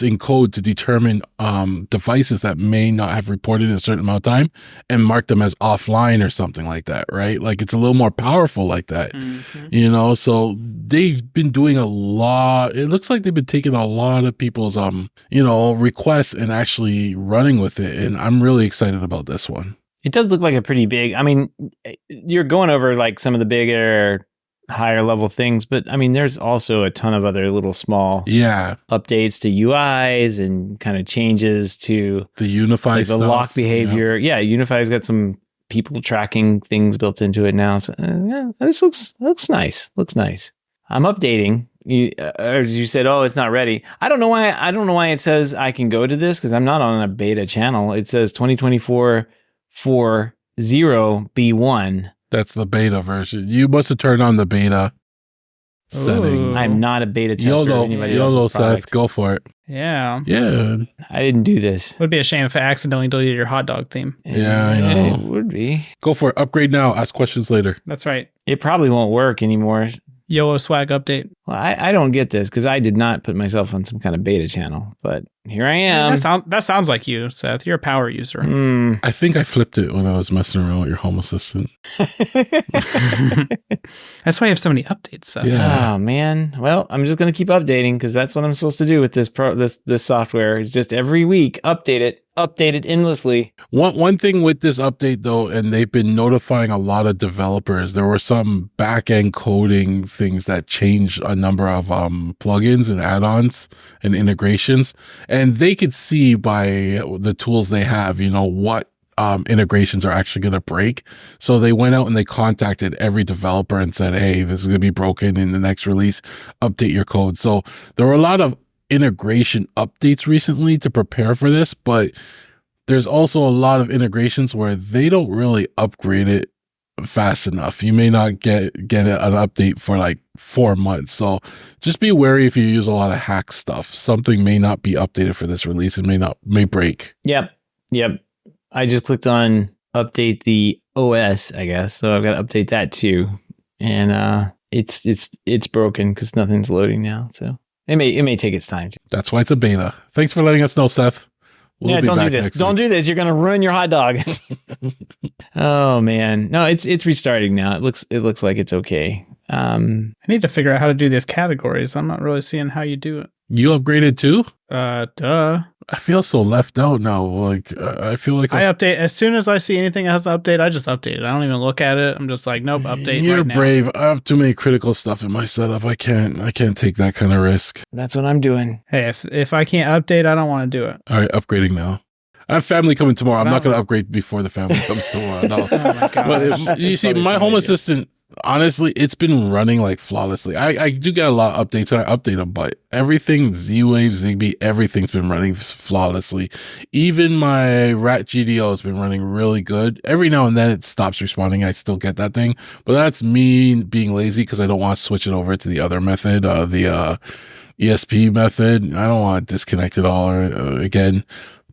in code to determine devices that may not have reported in a certain amount of time and mark them as offline or something like that, right? Like it's a little more powerful like that. So they've been doing a lot. It looks like they've been taking a lot of people's, requests and actually running with it. And I'm really excited about this one. It does look like a pretty big, you're going over like some of the bigger, higher level things, but there's also a ton of other little small updates to UIs and kind of changes to the Unify the stuff. Lock behavior. Yeah. Unify's got some people tracking things built into it now. So this looks nice. Looks nice. I'm updating. You said, oh, it's not ready. I don't know why it says I can go to this, because I'm not on a beta channel. It says 2024 40B1. That's the beta version. You must have turned on the beta. setting. I'm not a beta tester. YOLO, Seth, go for it. Yeah. Yeah. I didn't do this. Would be a shame if I accidentally deleted your hot dog theme. Yeah, I know. It would be. Go for it. Upgrade now. Ask questions later. That's right. It probably won't work anymore. YOLO swag update. Well, I don't get this because I did not put myself on some kind of beta channel, but here I am. That sounds like you, Seth. You're a power user. I think I flipped it when I was messing around with your Home Assistant. That's why you have so many updates, Seth. Yeah. Oh man. Well, I'm just going to keep updating because that's what I'm supposed to do with this software. Is just every week update it endlessly. One thing with this update though, and they've been notifying a lot of developers, there were some back-end coding things that changed a number of plugins and add-ons and integrations, and they could see by the tools they have, what integrations are actually going to break. So they went out and they contacted every developer and said, hey, this is going to be broken in the next release, update your code. So there were a lot of integration updates recently to prepare for this, but there's also a lot of integrations where they don't really upgrade it fast enough. You may not get an update for like 4 months. So just be wary if you use a lot of hack stuff. Something may not be updated for this release and may break. Yep. I just clicked on update the OS, I guess. So I've got to update that too. And it's broken because nothing's loading now. So it may take its time. That's why it's a beta. Thanks for letting us know, Seth. Don't do this. Don't do this. You're going to ruin your hot dog. Oh man. No, it's restarting now. It looks like it's okay. I need to figure out how to do these categories. I'm not really seeing how you do it. You upgraded too? Duh. I feel so left out now. Like I feel like I update as soon as I see anything that has to update. I just update it. I don't even look at it. I'm just like, nope, update. You're right now. brave. I have too many critical stuff in my setup. I can't take that kind of risk. That's what I'm doing. Hey, if I can't update, I don't want to do it. All right, upgrading now. I have family coming tomorrow. I'm not going to upgrade before the family comes tomorrow. No. Oh my god! But you see, my Home Assistant, honestly, it's been running like flawlessly. I do get a lot of updates and I update them, but everything, Z-Wave, Zigbee, everything's been running flawlessly. Even my Rat GDO has been running really good. Every now and then it stops responding. I still get that thing, but that's me being lazy because I don't want to switch it over to the other method, the ESP method. I don't want to disconnect it all again.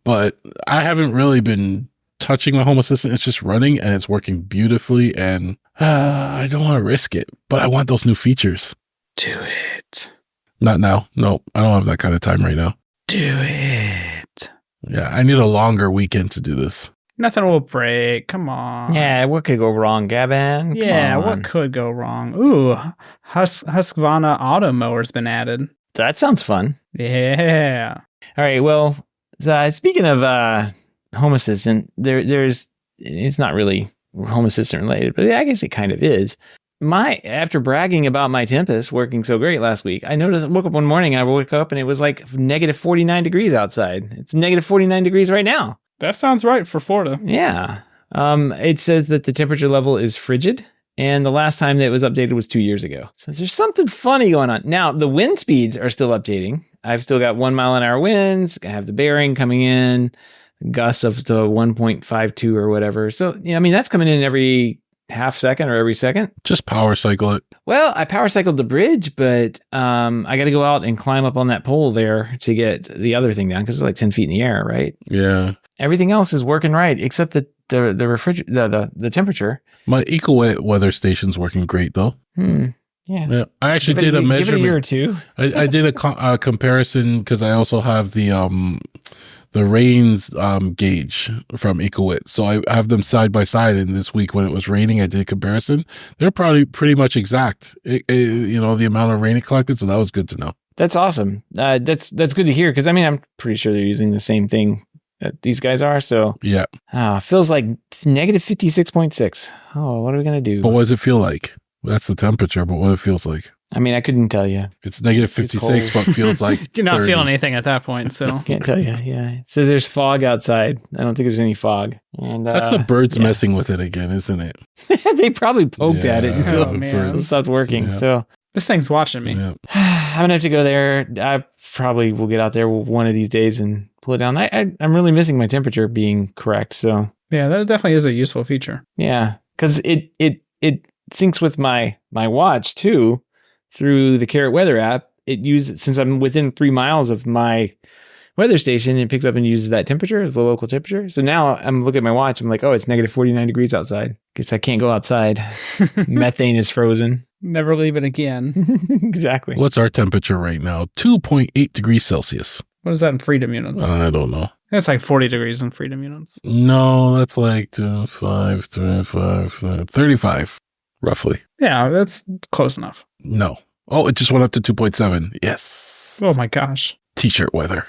But I haven't really been touching my Home Assistant. It's just running and it's working beautifully. And I don't want to risk it, but I want those new features. Do it. Not now. No, I don't have that kind of time right now. Do it. Yeah, I need a longer weekend to do this. Nothing will break. Come on. Yeah, what could go wrong, Gavin? Yeah, what could go wrong? Ooh, Husqvarna auto mower's been added. That sounds fun. Yeah. All right, well, speaking of Home Assistant, it's not really Home Assistant related, but I guess it kind of is. After bragging about my Tempest working so great last week, I woke up one morning, I woke up and it was like negative 49 degrees outside. It's negative 49 degrees right now. That sounds right for Florida. Yeah. It says that the temperature level is frigid. And the last time that it was updated was 2 years ago. So there's something funny going on. Now, the wind speeds are still updating. I've still got 1 mile an hour winds. I have the bearing coming in, gusts of to 1.52 or whatever. So, yeah, I mean, that's coming in every half second or every second. Just power cycle it. Well, I power cycled the bridge, but I got to go out and climb up on that pole there to get the other thing down because it's like 10 feet in the air, right? Yeah. Everything else is working right, except the temperature. My EcoWet weather station's working great though. Yeah. I actually did a measurement. Give it a year or two. I did a comparison because I also have the rains gauge from EcoWet. So I have them side by side. And this week when it was raining, I did a comparison. They're probably pretty much exact. The amount of rain it collected. So that was good to know. That's awesome. That's good to hear because I mean I'm pretty sure they're using the same thing that these guys are. So yeah, feels like negative 56.6. Oh, what are we gonna do? But what does it feel like? That's the temperature, but what it feels like. I mean, I couldn't tell you. It's negative 56, but feels like you're not 30. feeling anything at that point. So can't tell you. Yeah, it says there's fog outside. I don't think there's any fog. And that's the birds messing with it again, isn't it? They probably poked at it until it stopped working. Yeah. So this thing's watching me. Yeah. I'm gonna have to go there. I probably will get out there one of these days and pull it down. I'm really missing my temperature being correct. So yeah, that definitely is a useful feature. Yeah, because it syncs with my watch too. through the Carrot Weather app, it uses, since I'm within 3 miles of my weather station, it picks up and uses that temperature as the local temperature. So now I'm looking at my watch. I'm like, oh, it's negative 49 degrees outside. Guess I can't go outside. Methane is frozen. Never leave it again. Exactly. What's our temperature right now? 2.8 degrees Celsius. What is that in freedom units? I don't know. It's like 40 degrees in freedom units. No, that's like 35, roughly. Yeah, that's close enough. No. Oh, it just went up to 2.7. Yes. Oh my gosh. T-shirt weather.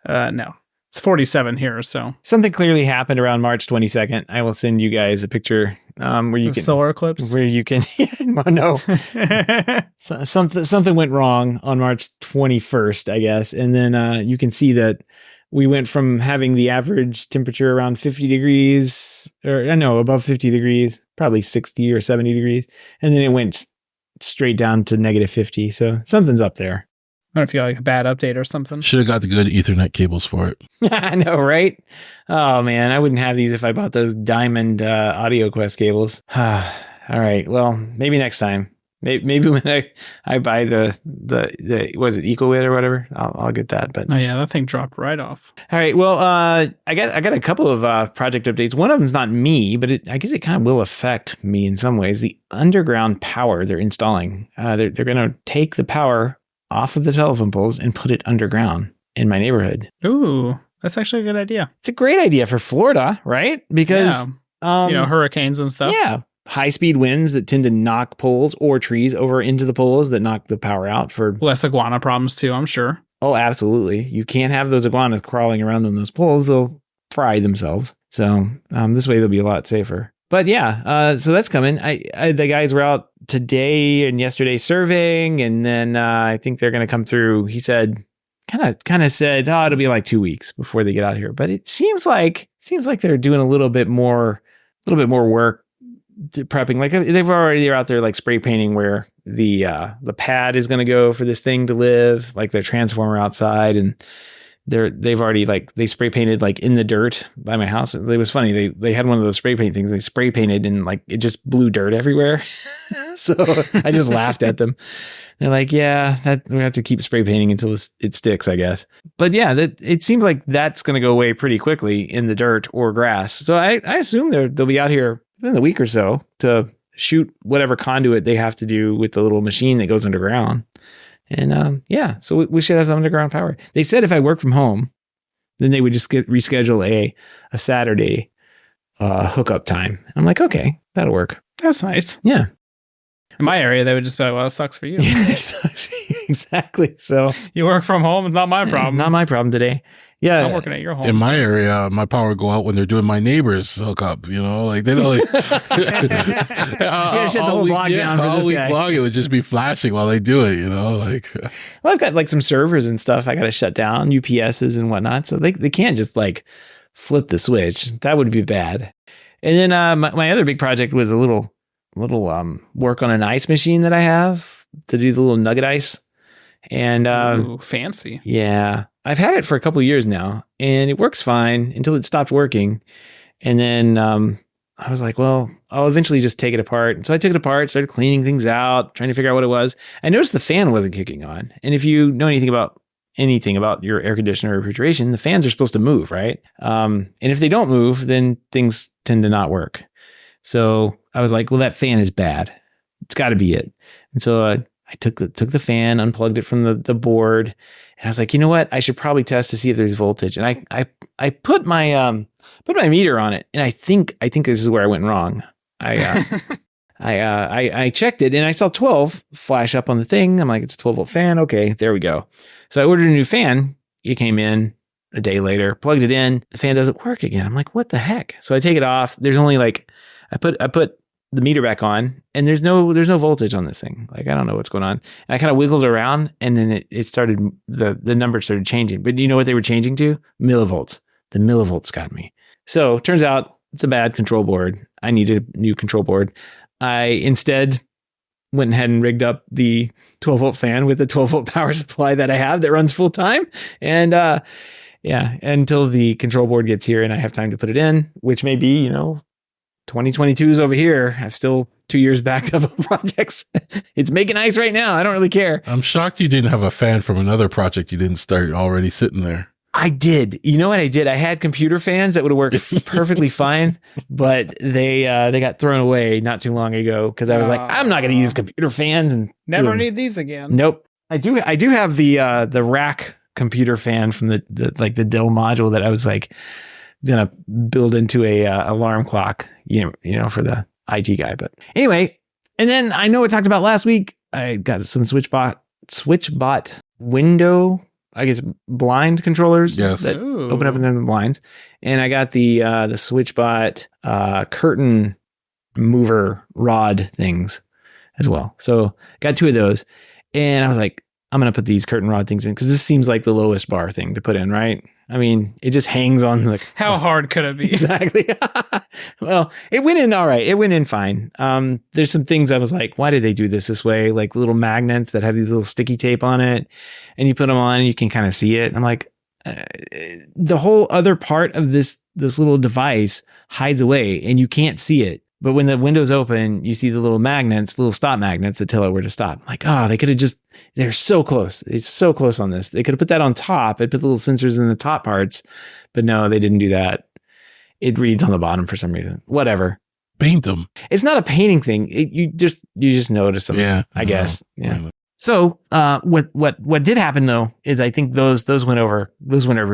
No. It's 47 here, so. Something clearly happened around March 22nd. I will send you guys a picture where you can solar eclipse. Where you can no. Something went wrong on March 21st, I guess, and then you can see that we went from having the average temperature around 50 degrees, or no, above 50 degrees, probably 60 or 70 degrees, and then it went straight down to negative 50. So something's up there. I don't know if you got like a bad update or something. Should have got the good Ethernet cables for it. I know, right? Oh, man, I wouldn't have these if I bought those Diamond Audio Quest cables. All right, well, maybe next time. Maybe when I buy the was it EcoWit or whatever, I'll get that. But oh yeah, that thing dropped right off. All right, well, I got a couple of project updates. One of them's not me, but I guess it kind of will affect me in some ways. The underground power they're installing, they're going to take the power off of the telephone poles and put it underground in my neighborhood. Ooh, that's actually a good idea. It's a great idea for Florida, right? Because hurricanes and stuff. Yeah, high-speed winds that tend to knock poles or trees over into the poles that knock the power out for less iguana problems too, I'm sure. Oh, absolutely. You can't have those iguanas crawling around on those poles; they'll fry themselves. So this way they'll be a lot safer. But yeah, so that's coming. The guys were out today and yesterday surveying, and then I think they're going to come through. He said, kind of said, oh, it'll be like 2 weeks before they get out here. But it seems like they're doing a little bit more work prepping. Like they're out there like spray painting where the pad is going to go for this thing to live, like their transformer outside, and they've already they spray painted like in the dirt by my house. It was funny. They had one of those spray paint things. They spray painted and like it just blew dirt everywhere. So I just laughed at them. They're like, yeah, we have to keep spray painting until it sticks, I guess. But yeah, it seems like that's going to go away pretty quickly in the dirt or grass. So I assume they'll be out here within a week or so to shoot whatever conduit they have to do with the little machine that goes underground. And so we should have some underground power. They said if I work from home, then they would just reschedule a Saturday hookup time. I'm like, okay, that'll work. That's nice. Yeah. In my area, they would just be like, well, it sucks for you. Exactly. So you work from home. It's not my problem. Not my problem today. Yeah. I'm working at your home. In my area, my power would go out when they're doing my neighbor's hookup, like they don't shut the whole block down for this guy. All week long, it would just be flashing while they do it, Well, I've got like some servers and stuff I got to shut down, UPSs and whatnot. So they can't just like flip the switch. That would be bad. And then my other big project was a little work on an ice machine that I have to do the little nugget ice. And ooh, fancy. Yeah. I've had it for a couple of years now and it works fine until it stopped working. And then I was like, well, I'll eventually just take it apart. And so I took it apart, started cleaning things out, trying to figure out what it was. I noticed the fan wasn't kicking on. And if you know anything about your air conditioner or refrigeration, the fans are supposed to move, right? And if they don't move, then things tend to not work. So I was like, well, that fan is bad. It's got to be it. And so I took the fan, unplugged it from the board, and I was like, you know what? I should probably test to see if there's voltage. And I put my meter on it, and I think this is where I went wrong. I checked it, and I saw 12 flash up on the thing. I'm like, it's a 12-volt fan. Okay, there we go. So I ordered a new fan. It came in a day later, plugged it in. The fan doesn't work again. I'm like, what the heck? So I take it off. There's only I put the meter back on and there's no voltage on this thing. Like, I don't know what's going on. And I kind of wiggled around and then it started, the numbers started changing. But you know what they were changing to? Millivolts. The millivolts got me. So turns out it's a bad control board. I needed a new control board. I instead went ahead and rigged up the 12-volt fan with the 12-volt power supply that I have that runs full time. And until the control board gets here and I have time to put it in, which may be, 2022 is over here. I've still 2 years backed up on projects. It's making ice right now. I don't really care. I'm shocked you didn't have a fan from another project you didn't start already sitting there. I did. You know what I did? I had computer fans that would have worked perfectly fine, but they got thrown away not too long ago because I was like, I'm not going to use computer fans and never need these again. Nope. I do have the rack computer fan from the Dell module that I was like gonna build into a alarm clock, you know, for the IT guy. But anyway, and then I know I talked about last week. I got some SwitchBot window, I guess, blind controllers that open up and then the blinds, and I got the SwitchBot curtain mover rod things as well. So got 2 of those, and I was like, I'm going to put these curtain rod things in because this seems like the lowest bar thing to put in, right? I mean, it just hangs on the... How hard could it be? Exactly. Well, it went in all right. It went in fine. There's some things I was like, why did they do this way? Like little magnets that have these little sticky tape on it, and you put them on and you can kind of see it. I'm like, the whole other part of this little device hides away and you can't see it. But when the window's open, you see the little magnets, little stop magnets that tell it where to stop. I'm like, they could have they're so close. It's so close on this. They could have put that on top. It put little sensors in the top parts, but no, they didn't do that. It reads on the bottom for some reason. Whatever. Paint them. It's not a painting thing. You just notice them. Yeah, I guess. Yeah. So, what did happen though is I think those went over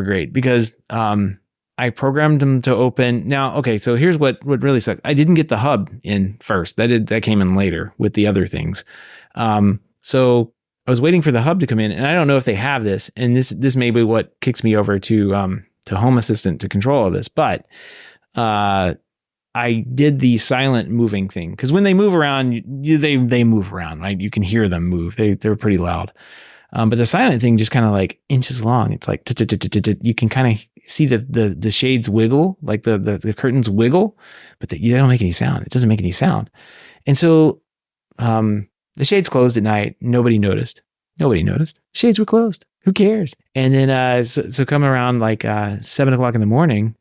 great because I programmed them to open. Now, okay, so here's what really sucked. I didn't get the hub in first. That came in later with the other things. So I was waiting for the hub to come in, and I don't know if they have this. And this may be what kicks me over to Home Assistant to control all this. But I did the silent moving thing because when they move around, they move around, right? You can hear them move. They're pretty loud. But the silent thing just kind of like inches long. It's like you can kind of see the shades wiggle, like the curtains wiggle, but they don't make any sound. It doesn't make any sound. And so the shades closed at night. Nobody noticed. Shades were closed. Who cares? And then so come around like 7 o'clock in the morning,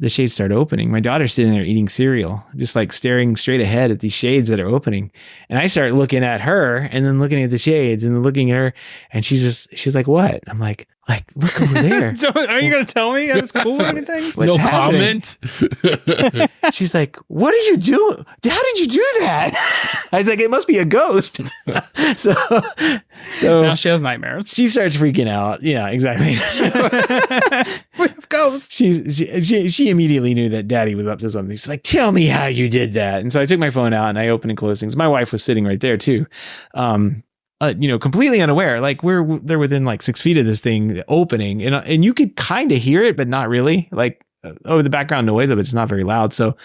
the shades start opening. My daughter's sitting there eating cereal, just like staring straight ahead at these shades that are opening. And I start looking at her and then looking at the shades and then looking at her. And she's like, what? I'm like, look over there. So are you going to tell me it's cool or anything? No comment. She's like, what are you doing? How did you do that? I was like, it must be a ghost. So now she has nightmares. She starts freaking out. Yeah, exactly. We have ghosts. She immediately knew that Daddy was up to something. She's like, tell me how you did that. And so I took my phone out and I opened and closed things. My wife was sitting right there too. Completely unaware. Like they're within like 6 feet of this thing opening, and you could kind of hear it, but not really. Like over the background noise of it's not very loud. So,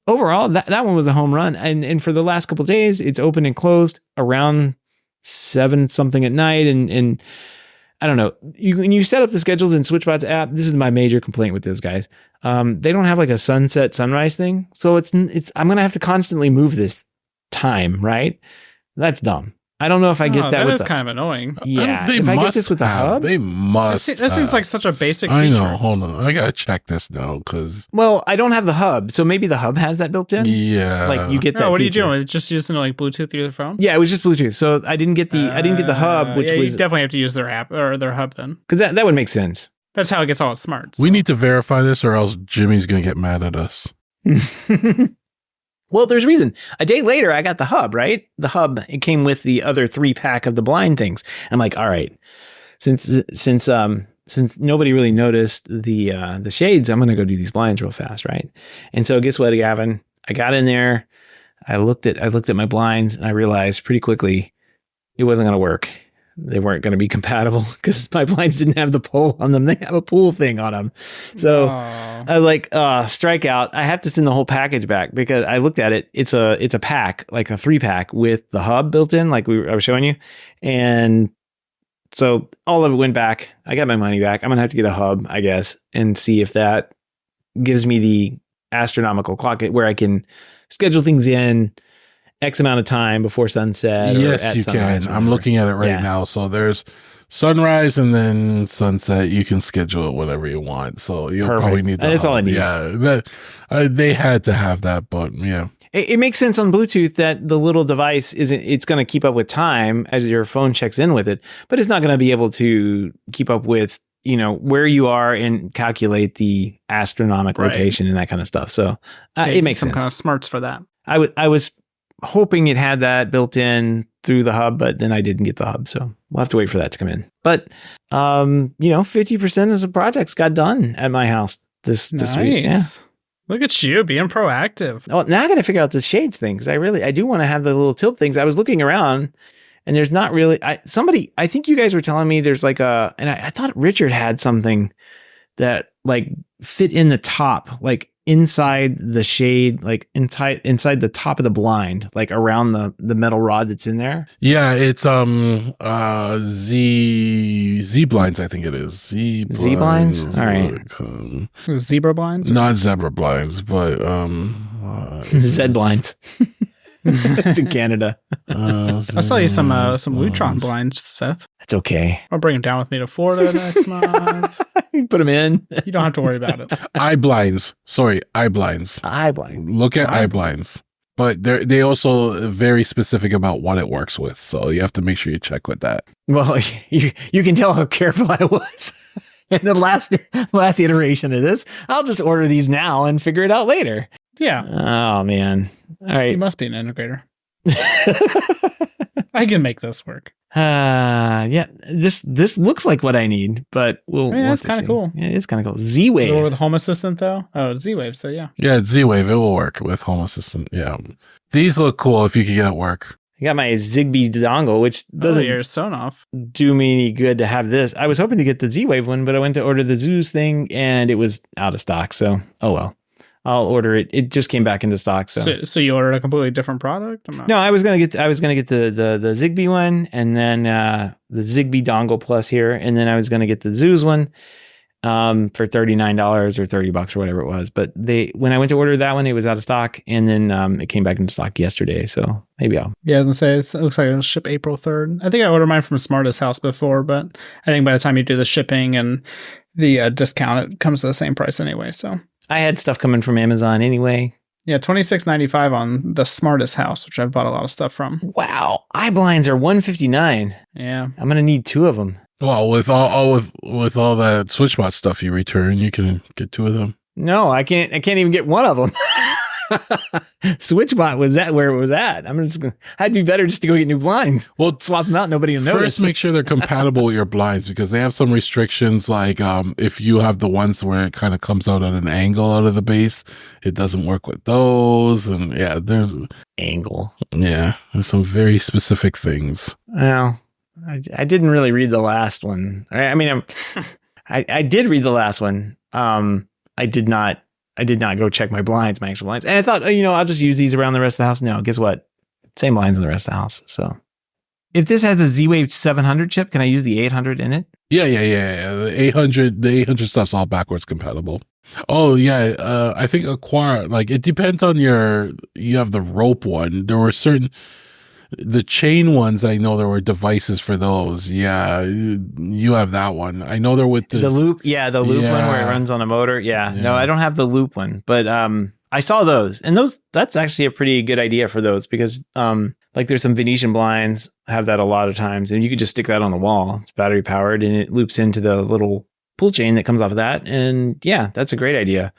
overall, that one was a home run. And for the last couple of days, it's opened and closed around 7 something at night. And I don't know. When you set up the schedules in SwitchBot app, this is my major complaint with those guys. They don't have like a sunset sunrise thing, so it's I'm gonna have to constantly move this time. Right? That's dumb. I don't know if I get that. That is kind of annoying. Yeah, if I get this with the hub, they must. That seems like such a basic feature. I know. Hold on, I gotta check this now because. Well, I don't have the hub, so maybe the hub has that built in. Yeah, like you get that. What feature. are you doing? Just using like Bluetooth through your phone? Yeah, it was just Bluetooth. So I didn't get the hub, which was you definitely have to use their app or their hub then, because that would make sense. That's how it gets all its smarts. We need to verify this, or else Jimmy's gonna get mad at us. Well, there's a reason. A day later, I got the hub, right? The hub, it came with the other 3-pack of the blind things. I'm like, all right, since nobody really noticed the shades, I'm going to go do these blinds real fast, right? And so guess what, Gavin? I got in there, I looked at my blinds, and I realized pretty quickly it wasn't going to work. They weren't going to be compatible because my blinds didn't have the pole on them. They have a pool thing on them. So I was like, strike out. I have to send the whole package back because I looked at it. It's a pack, like a 3-pack with the hub built in, like I was showing you. And so all of it went back. I got my money back. I'm going to have to get a hub, I guess, and see if that gives me the astronomical clock where I can schedule things in X amount of time before sunset. Yes, you can. I'm looking at it right now. So there's sunrise and then sunset. You can schedule it whenever you want. So you'll probably need that. That's all I need. Yeah, they had to have that, but yeah. It makes sense on Bluetooth that the little device it's going to keep up with time as your phone checks in with it, but it's not going to be able to keep up with, where you are and calculate the astronomical location and that kind of stuff. So it makes some sense. kind of smarts for that. I was hoping it had that built in through the hub, but then I didn't get the hub. So we'll have to wait for that to come in. But, 50% of the projects got done at my house this week. Yeah. Look at you being proactive. Oh, now I got to figure out the shades thing because I do want to have the little tilt things. I was looking around and there's not really, I think you guys were telling me there's like and I thought Richard had something that like fit in the top, like inside the shade, like inside the top of the blind, like around the metal rod that's in there. Yeah, it's Z blinds, I think it is. Z blinds. All right. Zebra blinds? Not zebra blinds, but Z blinds. It's in Canada. I'll sell you some Lutron blinds, Seth. That's okay. I'll bring them down with me to Florida next month. Put them in. You don't have to worry about it. Eye blinds. Sorry, eye blinds. Eye blinds. Look at eye blinds. But they also very specific about what it works with. So you have to make sure you check with that. Well, you can tell how careful I was in the last iteration of this. I'll just order these now and figure it out later. Yeah. Oh, man. All right. You must be an integrator. I can make this work. Yeah. This looks like what I need, but that's kind of cool. Yeah, it is kind of cool. Z-Wave. Is it with Home Assistant though? Oh, Z-Wave. So yeah. Yeah, it's Z-Wave. It will work with Home Assistant. Yeah. These look cool if you can get it work. I got my Zigbee dongle, which doesn't do me any good to have this. I was hoping to get the Z-Wave one, but I went to order the Zeus thing and it was out of stock. So, oh well. I'll order it. It just came back into stock. So you ordered a completely different product? No, I was gonna get the Zigbee one, and then the Zigbee dongle plus here, and then I was gonna get the Zeus one for $39 or $30 or whatever it was. But when I went to order that one, it was out of stock, and then it came back into stock yesterday. So maybe I'll. Yeah, I was gonna say it looks like it'll ship April 3rd. I think I ordered mine from Smartest House before, but I think by the time you do the shipping and the discount, it comes to the same price anyway. So. I had stuff coming from Amazon anyway. Yeah, $26.95 on the Smartest House, which I've bought a lot of stuff from. Wow, eye blinds are $159. Yeah, I'm gonna need 2 of them. Well, with all that SwitchBot stuff you return, you can get 2 of them. No, I can't even get 1 of them. SwitchBot was at where it was at. I'd be better just to go get new blinds. Well, swap them out. Nobody will notice. First, make sure they're compatible with your blinds because they have some restrictions. Like if you have the ones where it kind of comes out at an angle out of the base, it doesn't work with those. And yeah, there's angle. Yeah, there's some very specific things. Well, I didn't really read the last one. I mean, I did read the last one. I did not go check my actual blinds. And I thought, I'll just use these around the rest of the house. No, guess what? Same blinds in the rest of the house. So if this has a Z-Wave 700 chip, can I use the 800 in it? Yeah. The 800 stuff's all backwards compatible. Oh yeah. I think it depends on you have the rope one. There were the chain ones, I know there were devices for those. Yeah, you have that one. I know they're with the loop. Yeah, the loop one where it runs on a motor. Yeah. No, I don't have the loop one, but I saw those, and that's actually a pretty good idea for those because like there's some Venetian blinds have that a lot of times, and you could just stick that on the wall. It's battery powered, and it loops into the little pull chain that comes off of that, and yeah, that's a great idea.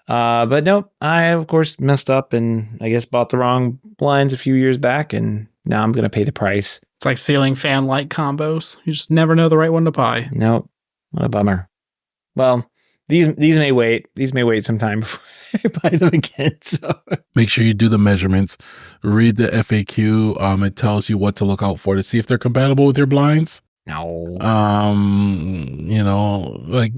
But nope, I of course messed up and I guess bought the wrong blinds a few years back, and now I'm going to pay the price. It's like ceiling fan light combos. You just never know the right one to buy. Nope. What a bummer. Well, these may wait. These may wait some time before I buy them again. So make sure you do the measurements. Read the FAQ. It tells you what to look out for to see if they're compatible with your blinds. No.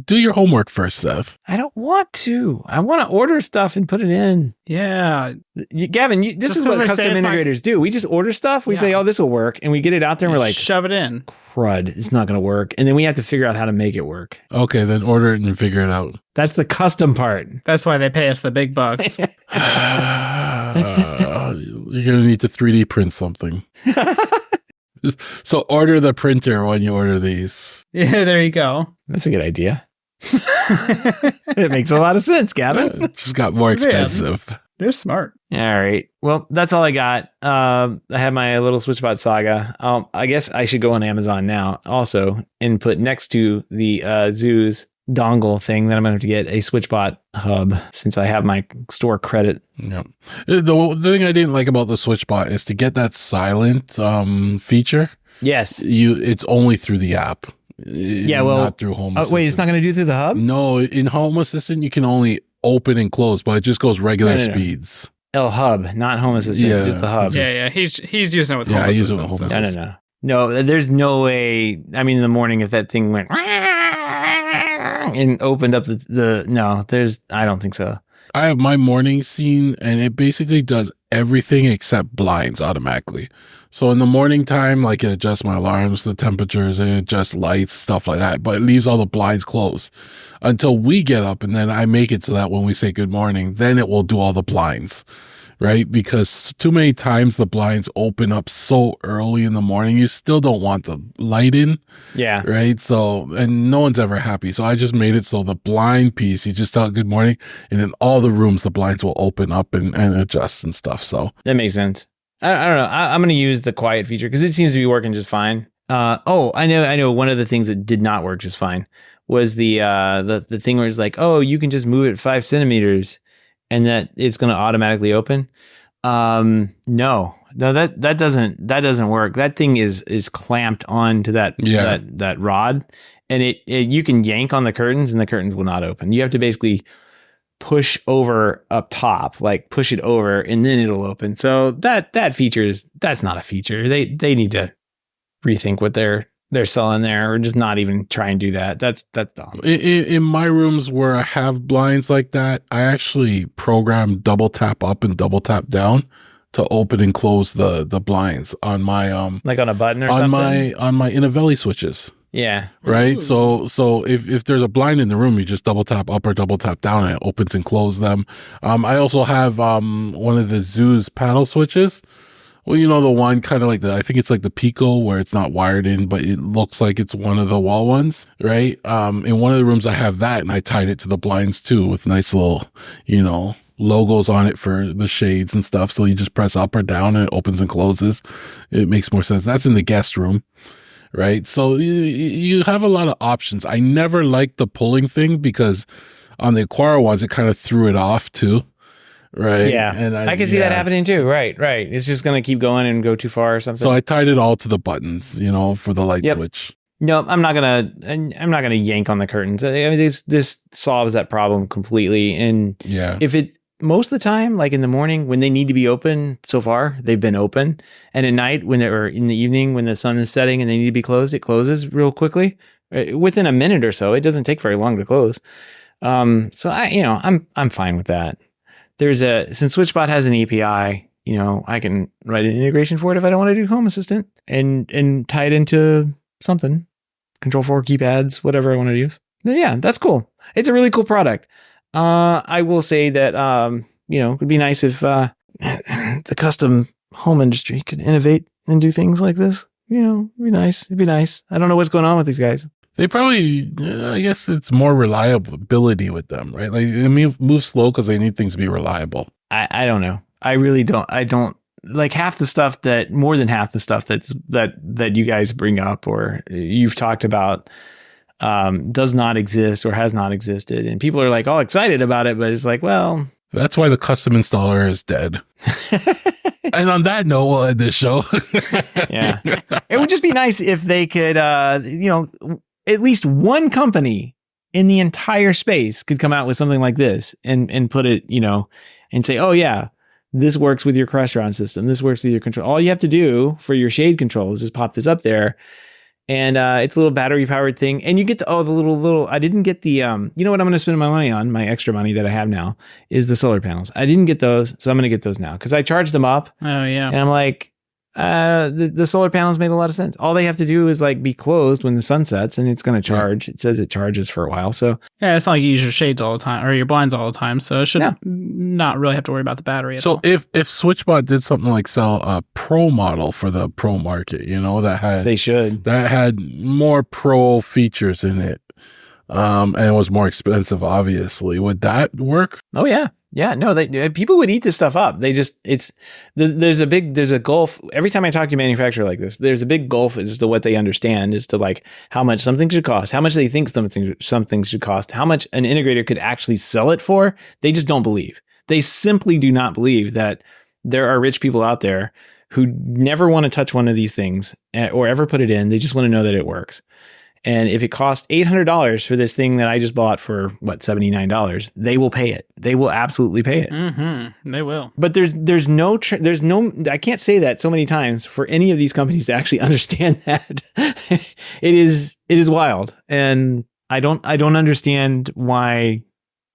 Do your homework first, Seth. I don't want to. I want to order stuff and put it in. Yeah. Gavin, this is what custom integrators do. We just order stuff. We say, oh, this will work. And we get it out there and we're like, shove it in. Crud. It's not going to work. And then we have to figure out how to make it work. Okay, then order it and figure it out. That's the custom part. That's why they pay us the big bucks. You're going to need to 3D print something. So order the printer when you order these. Yeah, there you go. That's a good idea. It makes a lot of sense, Gavin. It just got more expensive. They're smart. All right. Well, that's all I got. I have my little SwitchBot saga. I guess I should go on Amazon now also and put next to the Zeus dongle thing that I'm going to have to get a SwitchBot hub since I have my store credit. Yeah. The thing I didn't like about the SwitchBot is to get that silent feature. Yes. It's only through the app. Yeah, well, not through Home Assistant. Wait, it's not going to do through the hub? No, in Home Assistant, you can only open and close, but it just goes regular speeds. Hub, not Home Assistant, just the hub. Yeah. He's using it with Home Assistant. No, there's no way. I mean, in the morning, if that thing went and opened up I don't think so. I have my morning scene, and it basically does everything except blinds automatically. So in the morning time, like it adjusts my alarms, the temperatures, it adjusts lights, stuff like that. But it leaves all the blinds closed until we get up, and then I make it so that when we say good morning, then it will do all the blinds, right? Because too many times the blinds open up so early in the morning, you still don't want the light in. Yeah. Right. So, and no one's ever happy. So I just made it so the blind piece, you just tell it good morning, and in all the rooms, the blinds will open up and adjust and stuff. So that makes sense. I don't know. I'm going to use the quiet feature because it seems to be working just fine. I know. One of the things that did not work just fine was the thing where it's like, oh, you can just move it 5 centimeters and that it's going to automatically open. No, that doesn't work. That thing is clamped onto that rod, and it you can yank on the curtains and the curtains will not open. You have to basically push over up top, like push it over, and then it'll open. So that feature that's not a feature. They need to rethink what they're selling there, or just not even try and do that. That's dumb. In my rooms where I have blinds like that, I actually program double tap up and double tap down to open and close the blinds on my like on a button or something on my Innovelli switches. Yeah. Right. Ooh. So if there's a blind in the room, you just double tap up or double tap down and it opens and closes them. I also have one of the Zeus paddle switches. Well, you know, the one kind of like I think it's like the Pico where it's not wired in, but it looks like it's one of the wall ones, right? In one of the rooms I have that, and I tied it to the blinds too with nice little, logos on it for the shades and stuff. So you just press up or down and it opens and closes. It makes more sense. That's in the guest room. Right. So you have a lot of options. I never liked the pulling thing because on the Aquara ones, it kind of threw it off too. Right. Yeah. And I can see that happening too. Right. It's just going to keep going and go too far or something. So I tied it all to the buttons, for the light switch. No, I'm not going to yank on the curtains. I mean, this solves that problem completely. And if it, most of the time, like in the morning when they need to be open, so far they've been open, and at night or in the evening when the sun is setting and they need to be closed, it closes real quickly within a minute or so. It doesn't take very long to close. So I'm fine with that. Since SwitchBot has an API, I can write an integration for it if I don't want to do Home Assistant and tie it into something, Control 4 keypads, whatever I want to use. But yeah, that's cool. It's a really cool product. I will say that, it would be nice if the custom home industry could innovate and do things like this. It'd be nice. I don't know what's going on with these guys. They probably, I guess it's more reliability with them, right? Like, they move slow because they need things to be reliable. I don't know. I really don't. I don't like more than half the stuff that you guys bring up or you've talked about. Does not exist or has not existed, and people are like all excited about it, but it's like, well, that's why the custom installer is dead. And on that note, we'll end this show. Yeah, it would just be nice if they could, at least one company in the entire space could come out with something like this and put it, and say, oh yeah, this works with your restaurant system. This works with your control. All you have to do for your shade control is just pop this up there. And it's a little battery powered thing. And you get the little, I didn't get the, what I'm going to spend my money on, my extra money that I have now is the solar panels. I didn't get those. So I'm going to get those now because I charged them up. Oh, yeah. And I'm like, the solar panels made a lot of sense. All they have to do is like be closed when the sun sets, and it's going to charge. It says it charges for a while. So yeah, it's not like you use your shades all the time or your blinds all the time. So it should not really have to worry about the battery at all. So if SwitchBot did something like sell a pro model for the pro market, that had more pro features in it, and it was more expensive, obviously, would that work? Oh yeah. Yeah, no, people would eat this stuff up. There's a gulf. Every time I talk to a manufacturer like this, there's a big gulf as to what they understand as to like how much something should cost, how much they think something should cost, how much an integrator could actually sell it for. They just don't believe. They simply do not believe that there are rich people out there who never want to touch one of these things or ever put it in. They just want to know that it works. And if it costs $800 for this thing that I just bought for $79, they will pay it. They will absolutely pay it. Mm-hmm. They will. But there's no I can't say that so many times for any of these companies to actually understand that. It is wild, and I don't understand why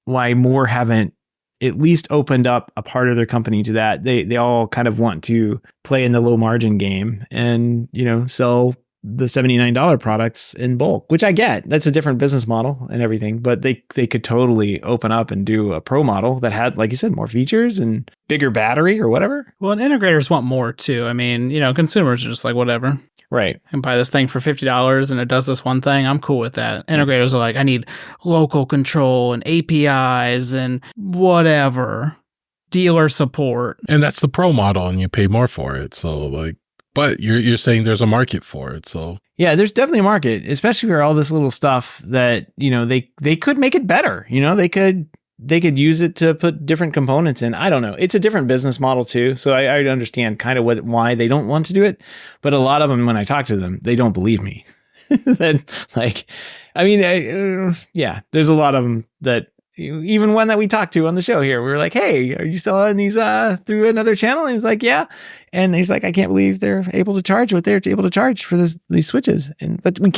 more haven't at least opened up a part of their company to that. They all kind of want to play in the low margin game and sell the $79 products in bulk, which I get. That's a different business model and everything, but they could totally open up and do a pro model that had, like you said, more features and bigger battery or whatever. Well, and integrators want more too. I mean, consumers are just like, whatever. Right. And buy this thing for $50 and it does this one thing. I'm cool with that. Integrators are like, I need local control and APIs and whatever, dealer support. And that's the pro model and you pay more for it. So but you're saying there's a market for it, so yeah, there's definitely a market, especially for all this little stuff that they could make it better. They could use it to put different components in. I don't know. It's a different business model too, so I understand kind of why they don't want to do it. But a lot of them, when I talk to them, they don't believe me. There's a lot of them that. Even one that we talked to on the show here, we were like, hey, are you selling these through another channel? And he's like, yeah. And he's like, I can't believe they're able to charge what they're able to charge for these switches. But we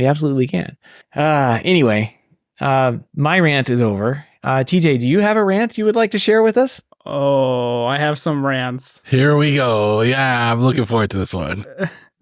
absolutely can. Anyway, my rant is over. TJ, do you have a rant you would like to share with us? Oh, I have some rants. Here we go. Yeah, I'm looking forward to this one.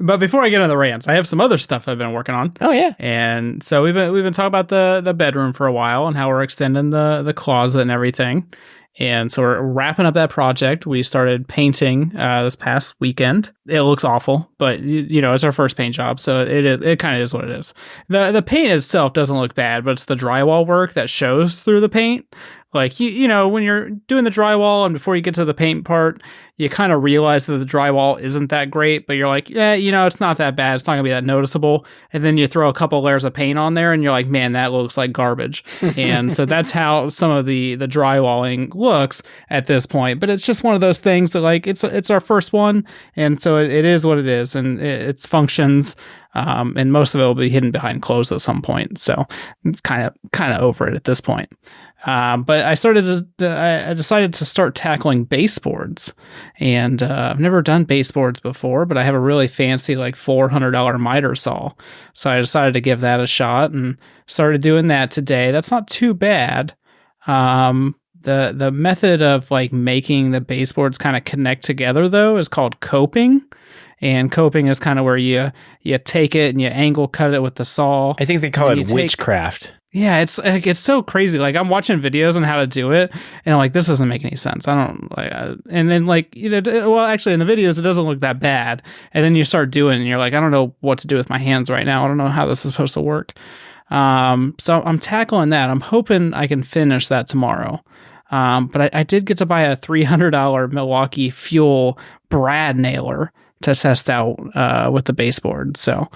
But before I get on the rants, I have some other stuff I've been working on. Oh yeah, and so we've been talking about the bedroom for a while and how we're extending the closet and everything. And so we're wrapping up that project. We started painting this past weekend. It looks awful, but it's our first paint job, so it kind of is what it is. The paint itself doesn't look bad, but it's the drywall work that shows through the paint. Like, when you're doing the drywall and before you get to the paint part, you kind of realize that the drywall isn't that great, but you're like, yeah, it's not that bad. It's not going to be that noticeable. And then you throw a couple layers of paint on there and you're like, man, that looks like garbage. And so that's how some of the drywalling looks at this point. But it's just one of those things that, like, it's our first one. And so it is what it is. And its functions, and most of it will be hidden behind clothes at some point. So it's kind of over it at this point. But I decided to start tackling baseboards, and I've never done baseboards before, but I have a really fancy like $400 miter saw. So I decided to give that a shot and started doing that today. That's not too bad. The method of like making the baseboards kind of connect together though is called coping. And coping is kind of where you take it and you angle cut it with the saw. I think they call it witchcraft. Yeah, it's so crazy. Like, I'm watching videos on how to do it, and I'm like, this doesn't make any sense. I don't like. And then actually, in the videos, it doesn't look that bad. And then you start doing it, and you're like, I don't know what to do with my hands right now. I don't know how this is supposed to work. So I'm tackling that. I'm hoping I can finish that tomorrow. But I did get to buy a $300 Milwaukee Fuel brad nailer to test out with the baseboard. So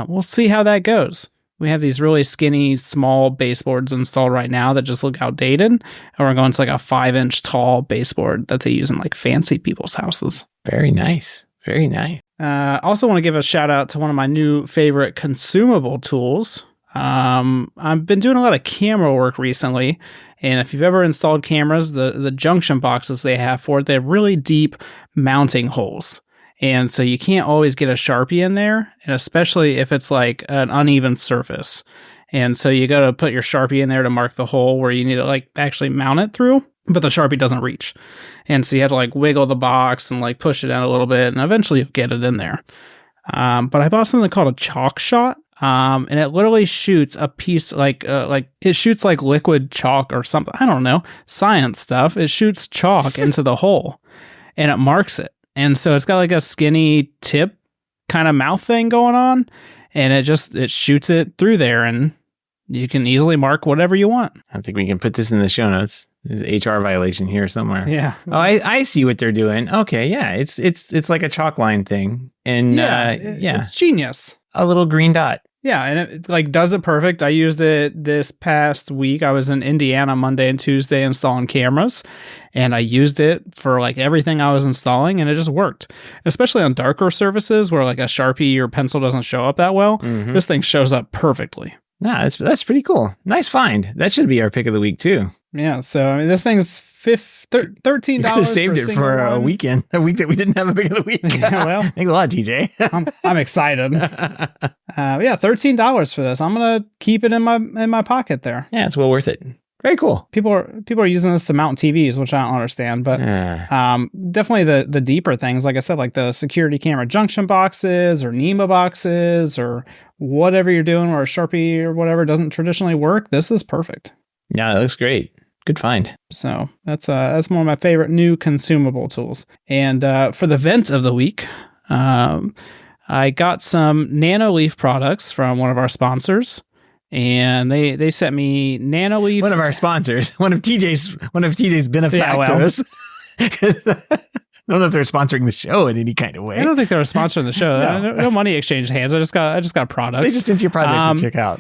we'll see how that goes. We have these really skinny, small baseboards installed right now that just look outdated. And we're going to like a 5-inch tall baseboard that they use in like fancy people's houses. Very nice. Very nice. Also want to give a shout out to one of my new favorite consumable tools. I've been doing a lot of camera work recently. And if you've ever installed cameras, the junction boxes they have for it, they have really deep mounting holes. And so you can't always get a Sharpie in there, and especially if it's like an uneven surface. And so you got to put your Sharpie in there to mark the hole where you need to like actually mount it through. but the Sharpie doesn't reach. And so you have to like wiggle the box and like push it in a little bit, and eventually you'll get it in there. But I bought something called a chalk shot. And it literally shoots a piece like it shoots like liquid chalk or something. I don't know, science stuff. It shoots chalk into the hole and it marks it. And so it's got like a skinny tip kind of mouth thing going on, and it shoots it through there, and you can easily mark whatever you want. I think we can put this in the show notes. There's an HR violation here somewhere. Yeah. Oh, I see what they're doing. Okay, yeah. It's like a chalk line thing. And it's genius. A little green dot. Yeah, and it like does it perfect. I used it this past week. I was in Indiana Monday and Tuesday installing cameras, and I used it for like everything I was installing, and it just worked. Especially on darker surfaces where like a Sharpie or pencil doesn't show up that well. Mm-hmm. This thing shows up perfectly. Nah, that's pretty cool. Nice find. That should be our pick of the week too. Yeah, so I mean, this thing's $13. You could have saved it for a weekend, a week that we didn't have a pick of the week. Yeah, well, thanks a lot, TJ. I'm excited. Yeah, $13 for this. I'm gonna keep it in my pocket there. Yeah, it's well worth it. Very cool. People are using this to mount TVs, which I don't understand, but definitely the deeper things, like I said, like the security camera junction boxes or NEMA boxes or whatever you're doing where a Sharpie or whatever doesn't traditionally work. This is perfect. Yeah, it looks great. Good find. So that's one of my favorite new consumable tools. And for the vent of the week, I got some Nanoleaf products from one of our sponsors, and they sent me Nanoleaf. One of our sponsors, one of TJ's benefactors. I don't know if they're sponsoring the show in any kind of way. I don't think they're sponsoring the show. No money exchanged hands. I just got products. They just sent you projects to check out.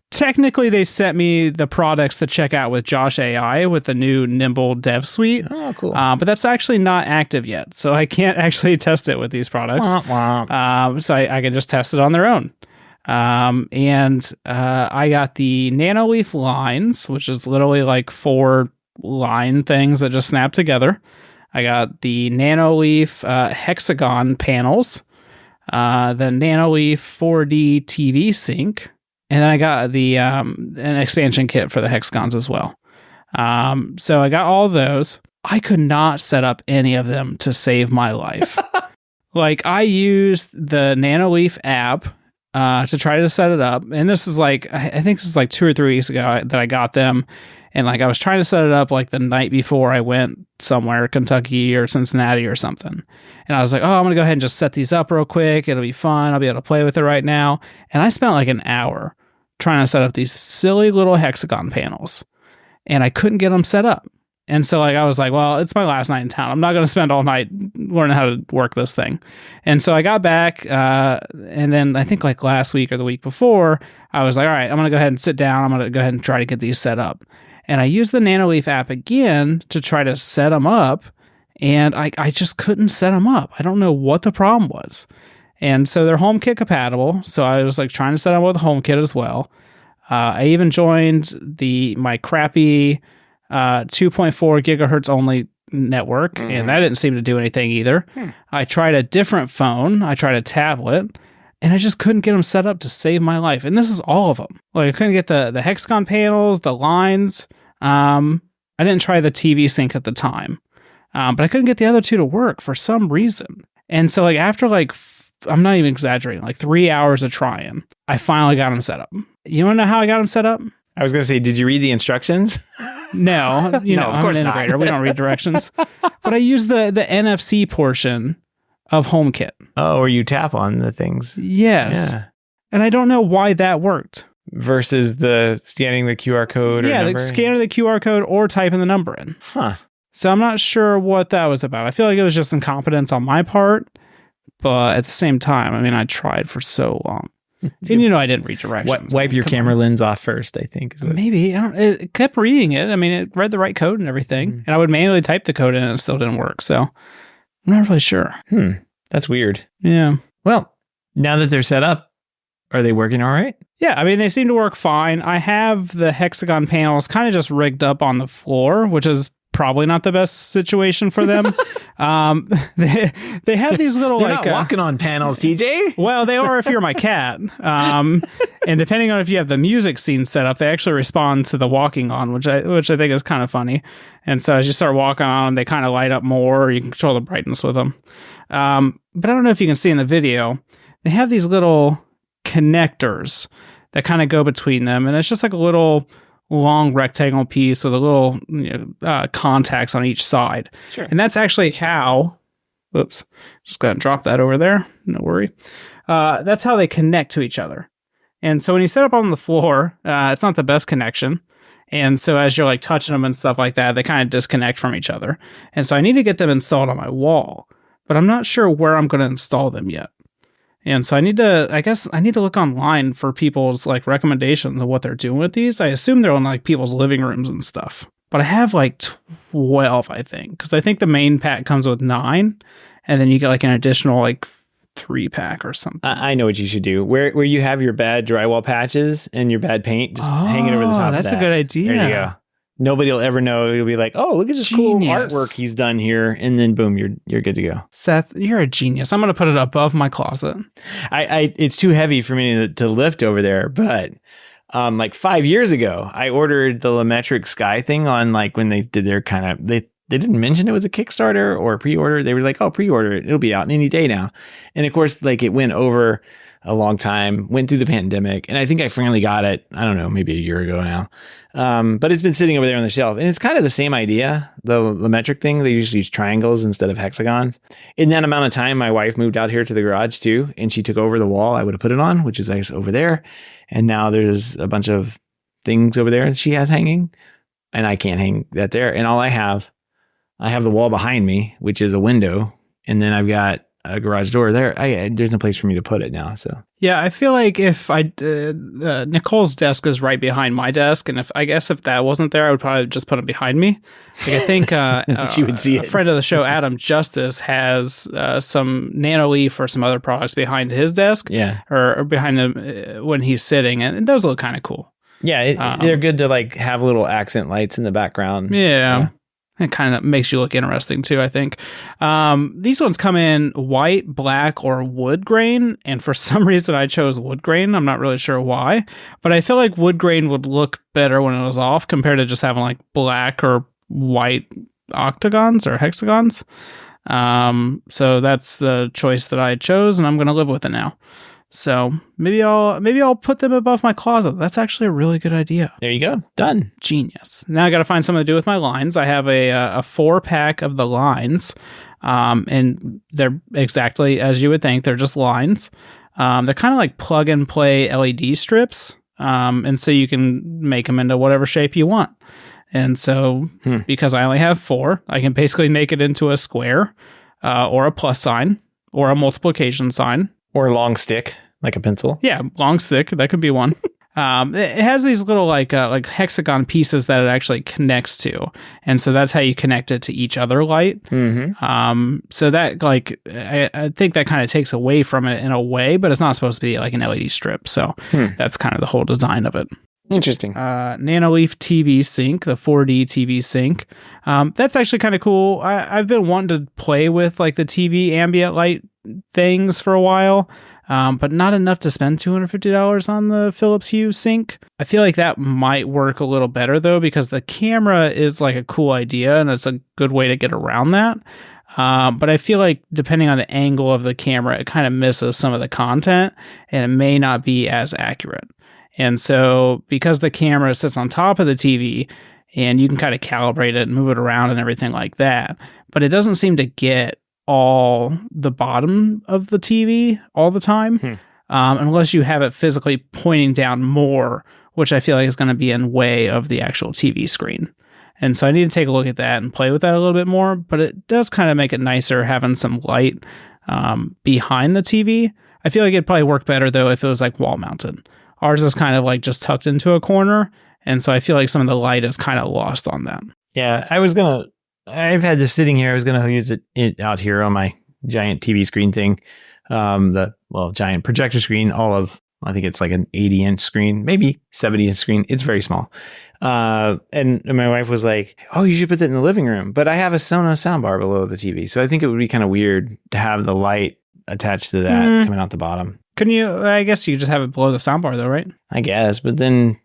Technically, they sent me the products to check out with Josh AI with the new Nimble Dev Suite. Oh, cool. But that's actually not active yet, so I can't actually test it with these products. So I can just test it on their own. And I got the Nanoleaf lines, which is literally like 4 line things that just snap together. I got the Nanoleaf hexagon panels, the Nanoleaf 4D TV sync, and then I got the an expansion kit for the hexagons as well. So I got all those. I could not set up any of them to save my life. Like, I used the Nanoleaf app to try to set it up, and this is like, I think this is like 2 or 3 weeks ago that I got them. And like I was trying to set it up like the night before I went somewhere, Kentucky or Cincinnati or something. And I was like, oh, I'm going to go ahead and just set these up real quick. It'll be fun. I'll be able to play with it right now. And I spent like an hour trying to set up these silly little hexagon panels. And I couldn't get them set up. And so like I was like, well, it's my last night in town. I'm not going to spend all night learning how to work this thing. And so I got back, and then I think like last week or the week before, I was like, all right, I'm going to go ahead and sit down. I'm going to go ahead and try to get these set up. And I used the Nanoleaf app again to try to set them up, and I just couldn't set them up. I don't know what the problem was. And so they're HomeKit compatible, so I was like trying to set them with HomeKit as well. I even joined my crappy 2.4 gigahertz only network, and that didn't seem to do anything either. I tried a different phone. I tried a tablet, and I just couldn't get them set up to save my life. And this is all of them. Like, I couldn't get the hexagon panels, the lines. I didn't try the TV sync at the time, but I couldn't get the other 2 to work for some reason. And so like after like, I'm not even exaggerating, like 3 hours of trying, I finally got them set up. You want to know how I got them set up? I was going to say, did you read the instructions? No, of course I'm an integrator. We don't read directions. But I used the NFC portion of HomeKit. Oh, or you tap on the things. Yes. Yeah. And I don't know why that worked. Versus the scanning the QR code. Yeah, the scanning the QR code or typing the number in. Huh. So I'm not sure what that was about. I feel like it was just incompetence on my part. But at the same time, I mean, I tried for so long. And I didn't read directions. Wipe your camera lens off first, I think. Maybe. It kept reading it. I mean, it read the right code and everything. And I would manually type the code in and it still didn't work. So I'm not really sure. That's weird. Yeah. Well, now that they're set up, are they working all right? Yeah, I mean, they seem to work fine. I have the hexagon panels kind of just rigged up on the floor, which is probably not the best situation for them. They have these little They're like not walking on panels, TJ. well, they are if you're my cat. And depending on if you have the music scene set up, they actually respond to the walking on, which I think is kind of funny. And so as you start walking on them, they kind of light up more. You can control the brightness with them. But I don't know if you can see in the video, they have these little connectors that kind of go between them, and it's just like a little long rectangle piece with a little contacts on each side. Sure. And that's actually how, oops, just gonna drop that over there. No worry. That's how they connect to each other. And so when you set up on the floor, it's not the best connection. And so as you're like touching them and stuff like that, they kind of disconnect from each other. And so I need to get them installed on my wall, but I'm not sure where I'm going to install them yet. And so I need to look online for people's like recommendations of what they're doing with these. I assume they're on like people's living rooms and stuff, but I have like 12, I think, because I think the main pack comes with 9, and then you get like an additional like 3-pack or something. I know what you should do. Where you have your bad drywall patches and your bad paint, just hang it over the top of that. That's a good idea. There you go. Nobody will ever know. You'll be like, oh, look at this cool artwork he's done here. And then boom, you're good to go. Seth, you're a genius. I'm going to put it above my closet. It's too heavy for me to lift over there. But like 5 years ago, I ordered the Lumetric Sky thing on like when they did their kind of, they didn't mention it was a Kickstarter or a pre-order. They were like, oh, pre-order it. It'll be out any day now. And of course, like it went over a long time, went through the pandemic, and I think I finally got it, I don't know, maybe a year ago now. But it's been sitting over there on the shelf, and it's kind of the same idea, the Lumetric thing. They usually use triangles instead of hexagons. In that amount of time, my wife moved out here to the garage too, and she took over the wall I would have put it on, which is I guess over there. And now there's a bunch of things over there that she has hanging, and I can't hang that there. And all I have the wall behind me, which is a window, and then I've got a garage door there. There's no place for me to put it now. So yeah, I feel like if Nicole's desk is right behind my desk, and if that wasn't there, I would probably just put it behind me. Like I think she would see it. A friend of the show, Adam Justice, has some Nanoleaf or some other products behind his desk, or behind him when he's sitting, and those look kind of cool. Yeah, they're good to like have little accent lights in the background. Yeah. It kind of makes you look interesting too, I think. These ones come in white, black, or wood grain. And for some reason, I chose wood grain. I'm not really sure why. But I feel like wood grain would look better when it was off compared to just having like black or white octagons or hexagons. So that's the choice that I chose, and I'm going to live with it now. So maybe I'll put them above my closet. That's actually a really good idea. There you go. Done. Genius. Now I got to find something to do with my lines. I have a 4-pack of the lines, and they're exactly as you would think. They're just lines. They're kind of like plug and play LED strips, and so you can make them into whatever shape you want. And so because I only have 4, I can basically make it into a square, or a plus sign, or a multiplication sign. Or a long stick, like a pencil. Yeah, long stick. That could be one. It has these little like hexagon pieces that it actually connects to, and so that's how you connect it to each other light. Mm-hmm. So that like I think that kind of takes away from it in a way, but it's not supposed to be like an LED strip. So that's kind of the whole design of it. Interesting. Nanoleaf TV sync, the 4D TV sync. That's actually kind of cool. I've been wanting to play with like the TV ambient light things for a while, but not enough to spend $250 on the Philips Hue sync. I feel like that might work a little better though, because the camera is like a cool idea and it's a good way to get around that. But I feel like depending on the angle of the camera, it kind of misses some of the content and it may not be as accurate. And so because the camera sits on top of the TV and you can kind of calibrate it and move it around and everything like that, but it doesn't seem to get all the bottom of the TV all the time, unless you have it physically pointing down more, which I feel like is going to be in way of the actual TV screen. And so I need to take a look at that and play with that a little bit more, but it does kind of make it nicer having some light behind the TV. I feel like it'd probably work better though if it was like wall mounted. Ours is kind of like just tucked into a corner, and so I feel like some of the light is kind of lost on that. Yeah, I've had this sitting here. I was going to use it out here on my giant TV screen thing. The giant projector screen, all of I think it's like an 80-inch screen, maybe 70-inch screen. It's very small. And my wife was like, oh, you should put that in the living room. But I have a Sonos soundbar below the TV. So I think it would be kind of weird to have the light attached to that coming out the bottom. Couldn't you? I guess you could just have it below the soundbar though, right? I guess. But then,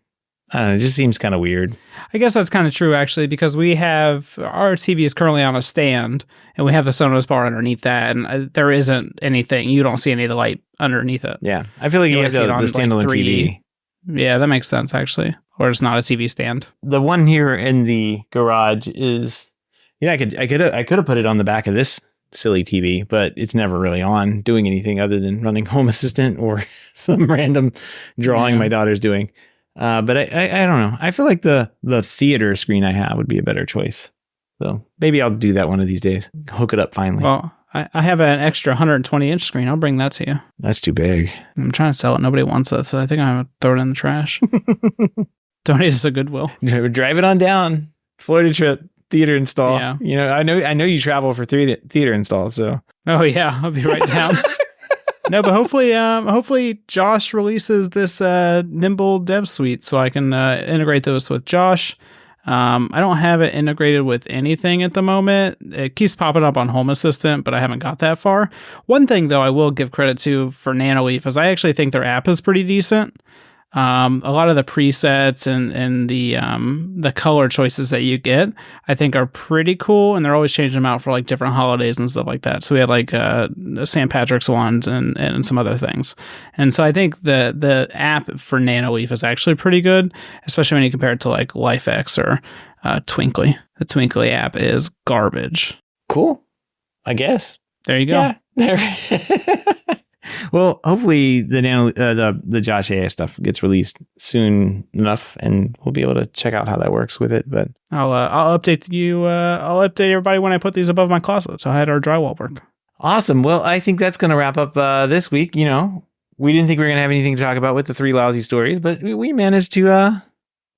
I don't know, it just seems kind of weird. I guess that's kind of true, actually, because our TV is currently on a stand, and we have the Sonos bar underneath that, and there isn't anything. You don't see any of the light underneath it. Yeah. I feel like you have the standalone TV. Yeah, that makes sense, actually. Or it's not a TV stand. The one here in the garage is, I could have put it on the back of this silly TV, but it's never really on doing anything other than running Home Assistant or some random drawing my daughter's doing. But I don't know. I feel like the theater screen I have would be a better choice. So maybe I'll do that one of these days. Hook it up finally. Well, I have an extra 120-inch screen. I'll bring that to you. That's too big. I'm trying to sell it. Nobody wants it, so I think I'm going to throw it in the trash. Donate us a Goodwill. Drive it on down. Florida trip. Theater install. Yeah. I know you travel for theater install, so. Oh, yeah. I'll be right down. No, but hopefully Josh releases this Nimble Dev Suite so I can integrate those with Josh. I don't have it integrated with anything at the moment. It keeps popping up on Home Assistant, but I haven't got that far. One thing, though, I will give credit to for Nanoleaf is I actually think their app is pretty decent. A lot of the presets and the color choices that you get, I think are pretty cool, and they're always changing them out for like different holidays and stuff like that. So we had like St. Patrick's ones and some other things, and so I think the app for Nanoleaf is actually pretty good, especially when you compare it to like LifeX or Twinkly. The Twinkly app is garbage. Cool, I guess. There you go. Yeah. Well, hopefully the Josh AI stuff gets released soon enough, and we'll be able to check out how that works with it. But I'll update you. I'll update everybody when I put these above my closet. So I had our drywall work. Awesome. Well, I think that's going to wrap up this week. We didn't think we were going to have anything to talk about with the 3 lousy stories, but we managed to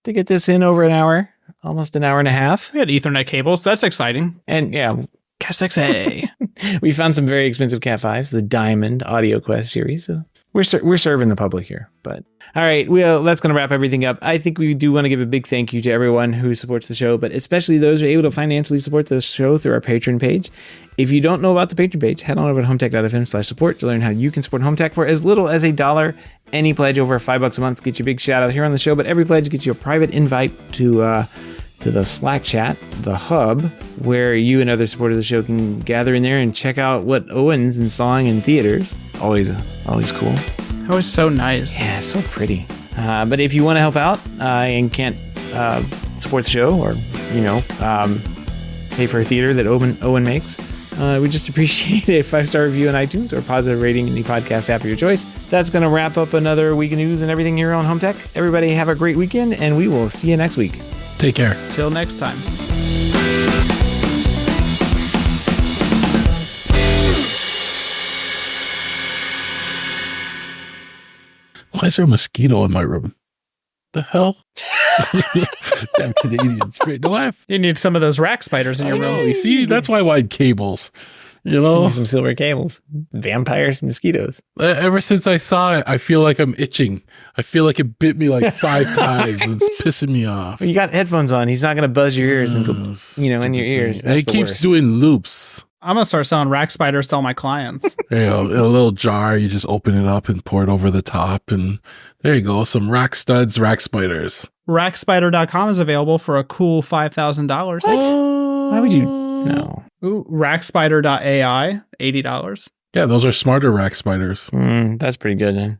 get this in over an hour, almost an hour and a half. We had Ethernet cables. That's exciting. And yeah. Cat 6A. We found some very expensive Cat 5s, the Diamond Audio Quest series. So we're serving the public here. But all right, well, that's going to wrap everything up. I think we do want to give a big thank you to everyone who supports the show, but especially those who are able to financially support the show through our Patreon page. If you don't know about the Patreon page, head on over to HomeTech.fm/support to learn how you can support HomeTech for as little as $1. Any pledge over $5 a month gets you a big shout out here on the show, but every pledge gets you a private invite to the Slack chat, the hub, where you and other supporters of the show can gather in there and check out what Owen's installing in theaters. Always cool. That was so nice. Yeah, so pretty. But if you want to help out and can't support the show or, pay for a theater that Owen makes, we just appreciate a 5-star review on iTunes or a positive rating in the podcast app of your choice. That's going to wrap up another week of news and everything here on Home Tech. Everybody have a great weekend, and we will see you next week. Take care. Till next time. Why is there a mosquito in my room? The hell? Damn Canadians. No laugh. You need some of those rack spiders in your room. You see, that's why I wanted cables. Some silver cables, vampires, mosquitoes. Ever since I saw it, I feel like I'm itching. I feel like it bit me like 5 times. It's pissing me off. Well, you got headphones on. He's not going to buzz your ears and go, in your ears. And it keeps doing loops. I'm going to start selling rack spiders to all my clients. There you go. In a little jar, you just open it up and pour it over the top. And there you go. Some rack studs, rack spiders. Rackspider.com is available for a cool $5,000. What? Why would you? No. Ooh, Rackspider.ai, $80. Yeah, those are smarter rack spiders. That's pretty good, then.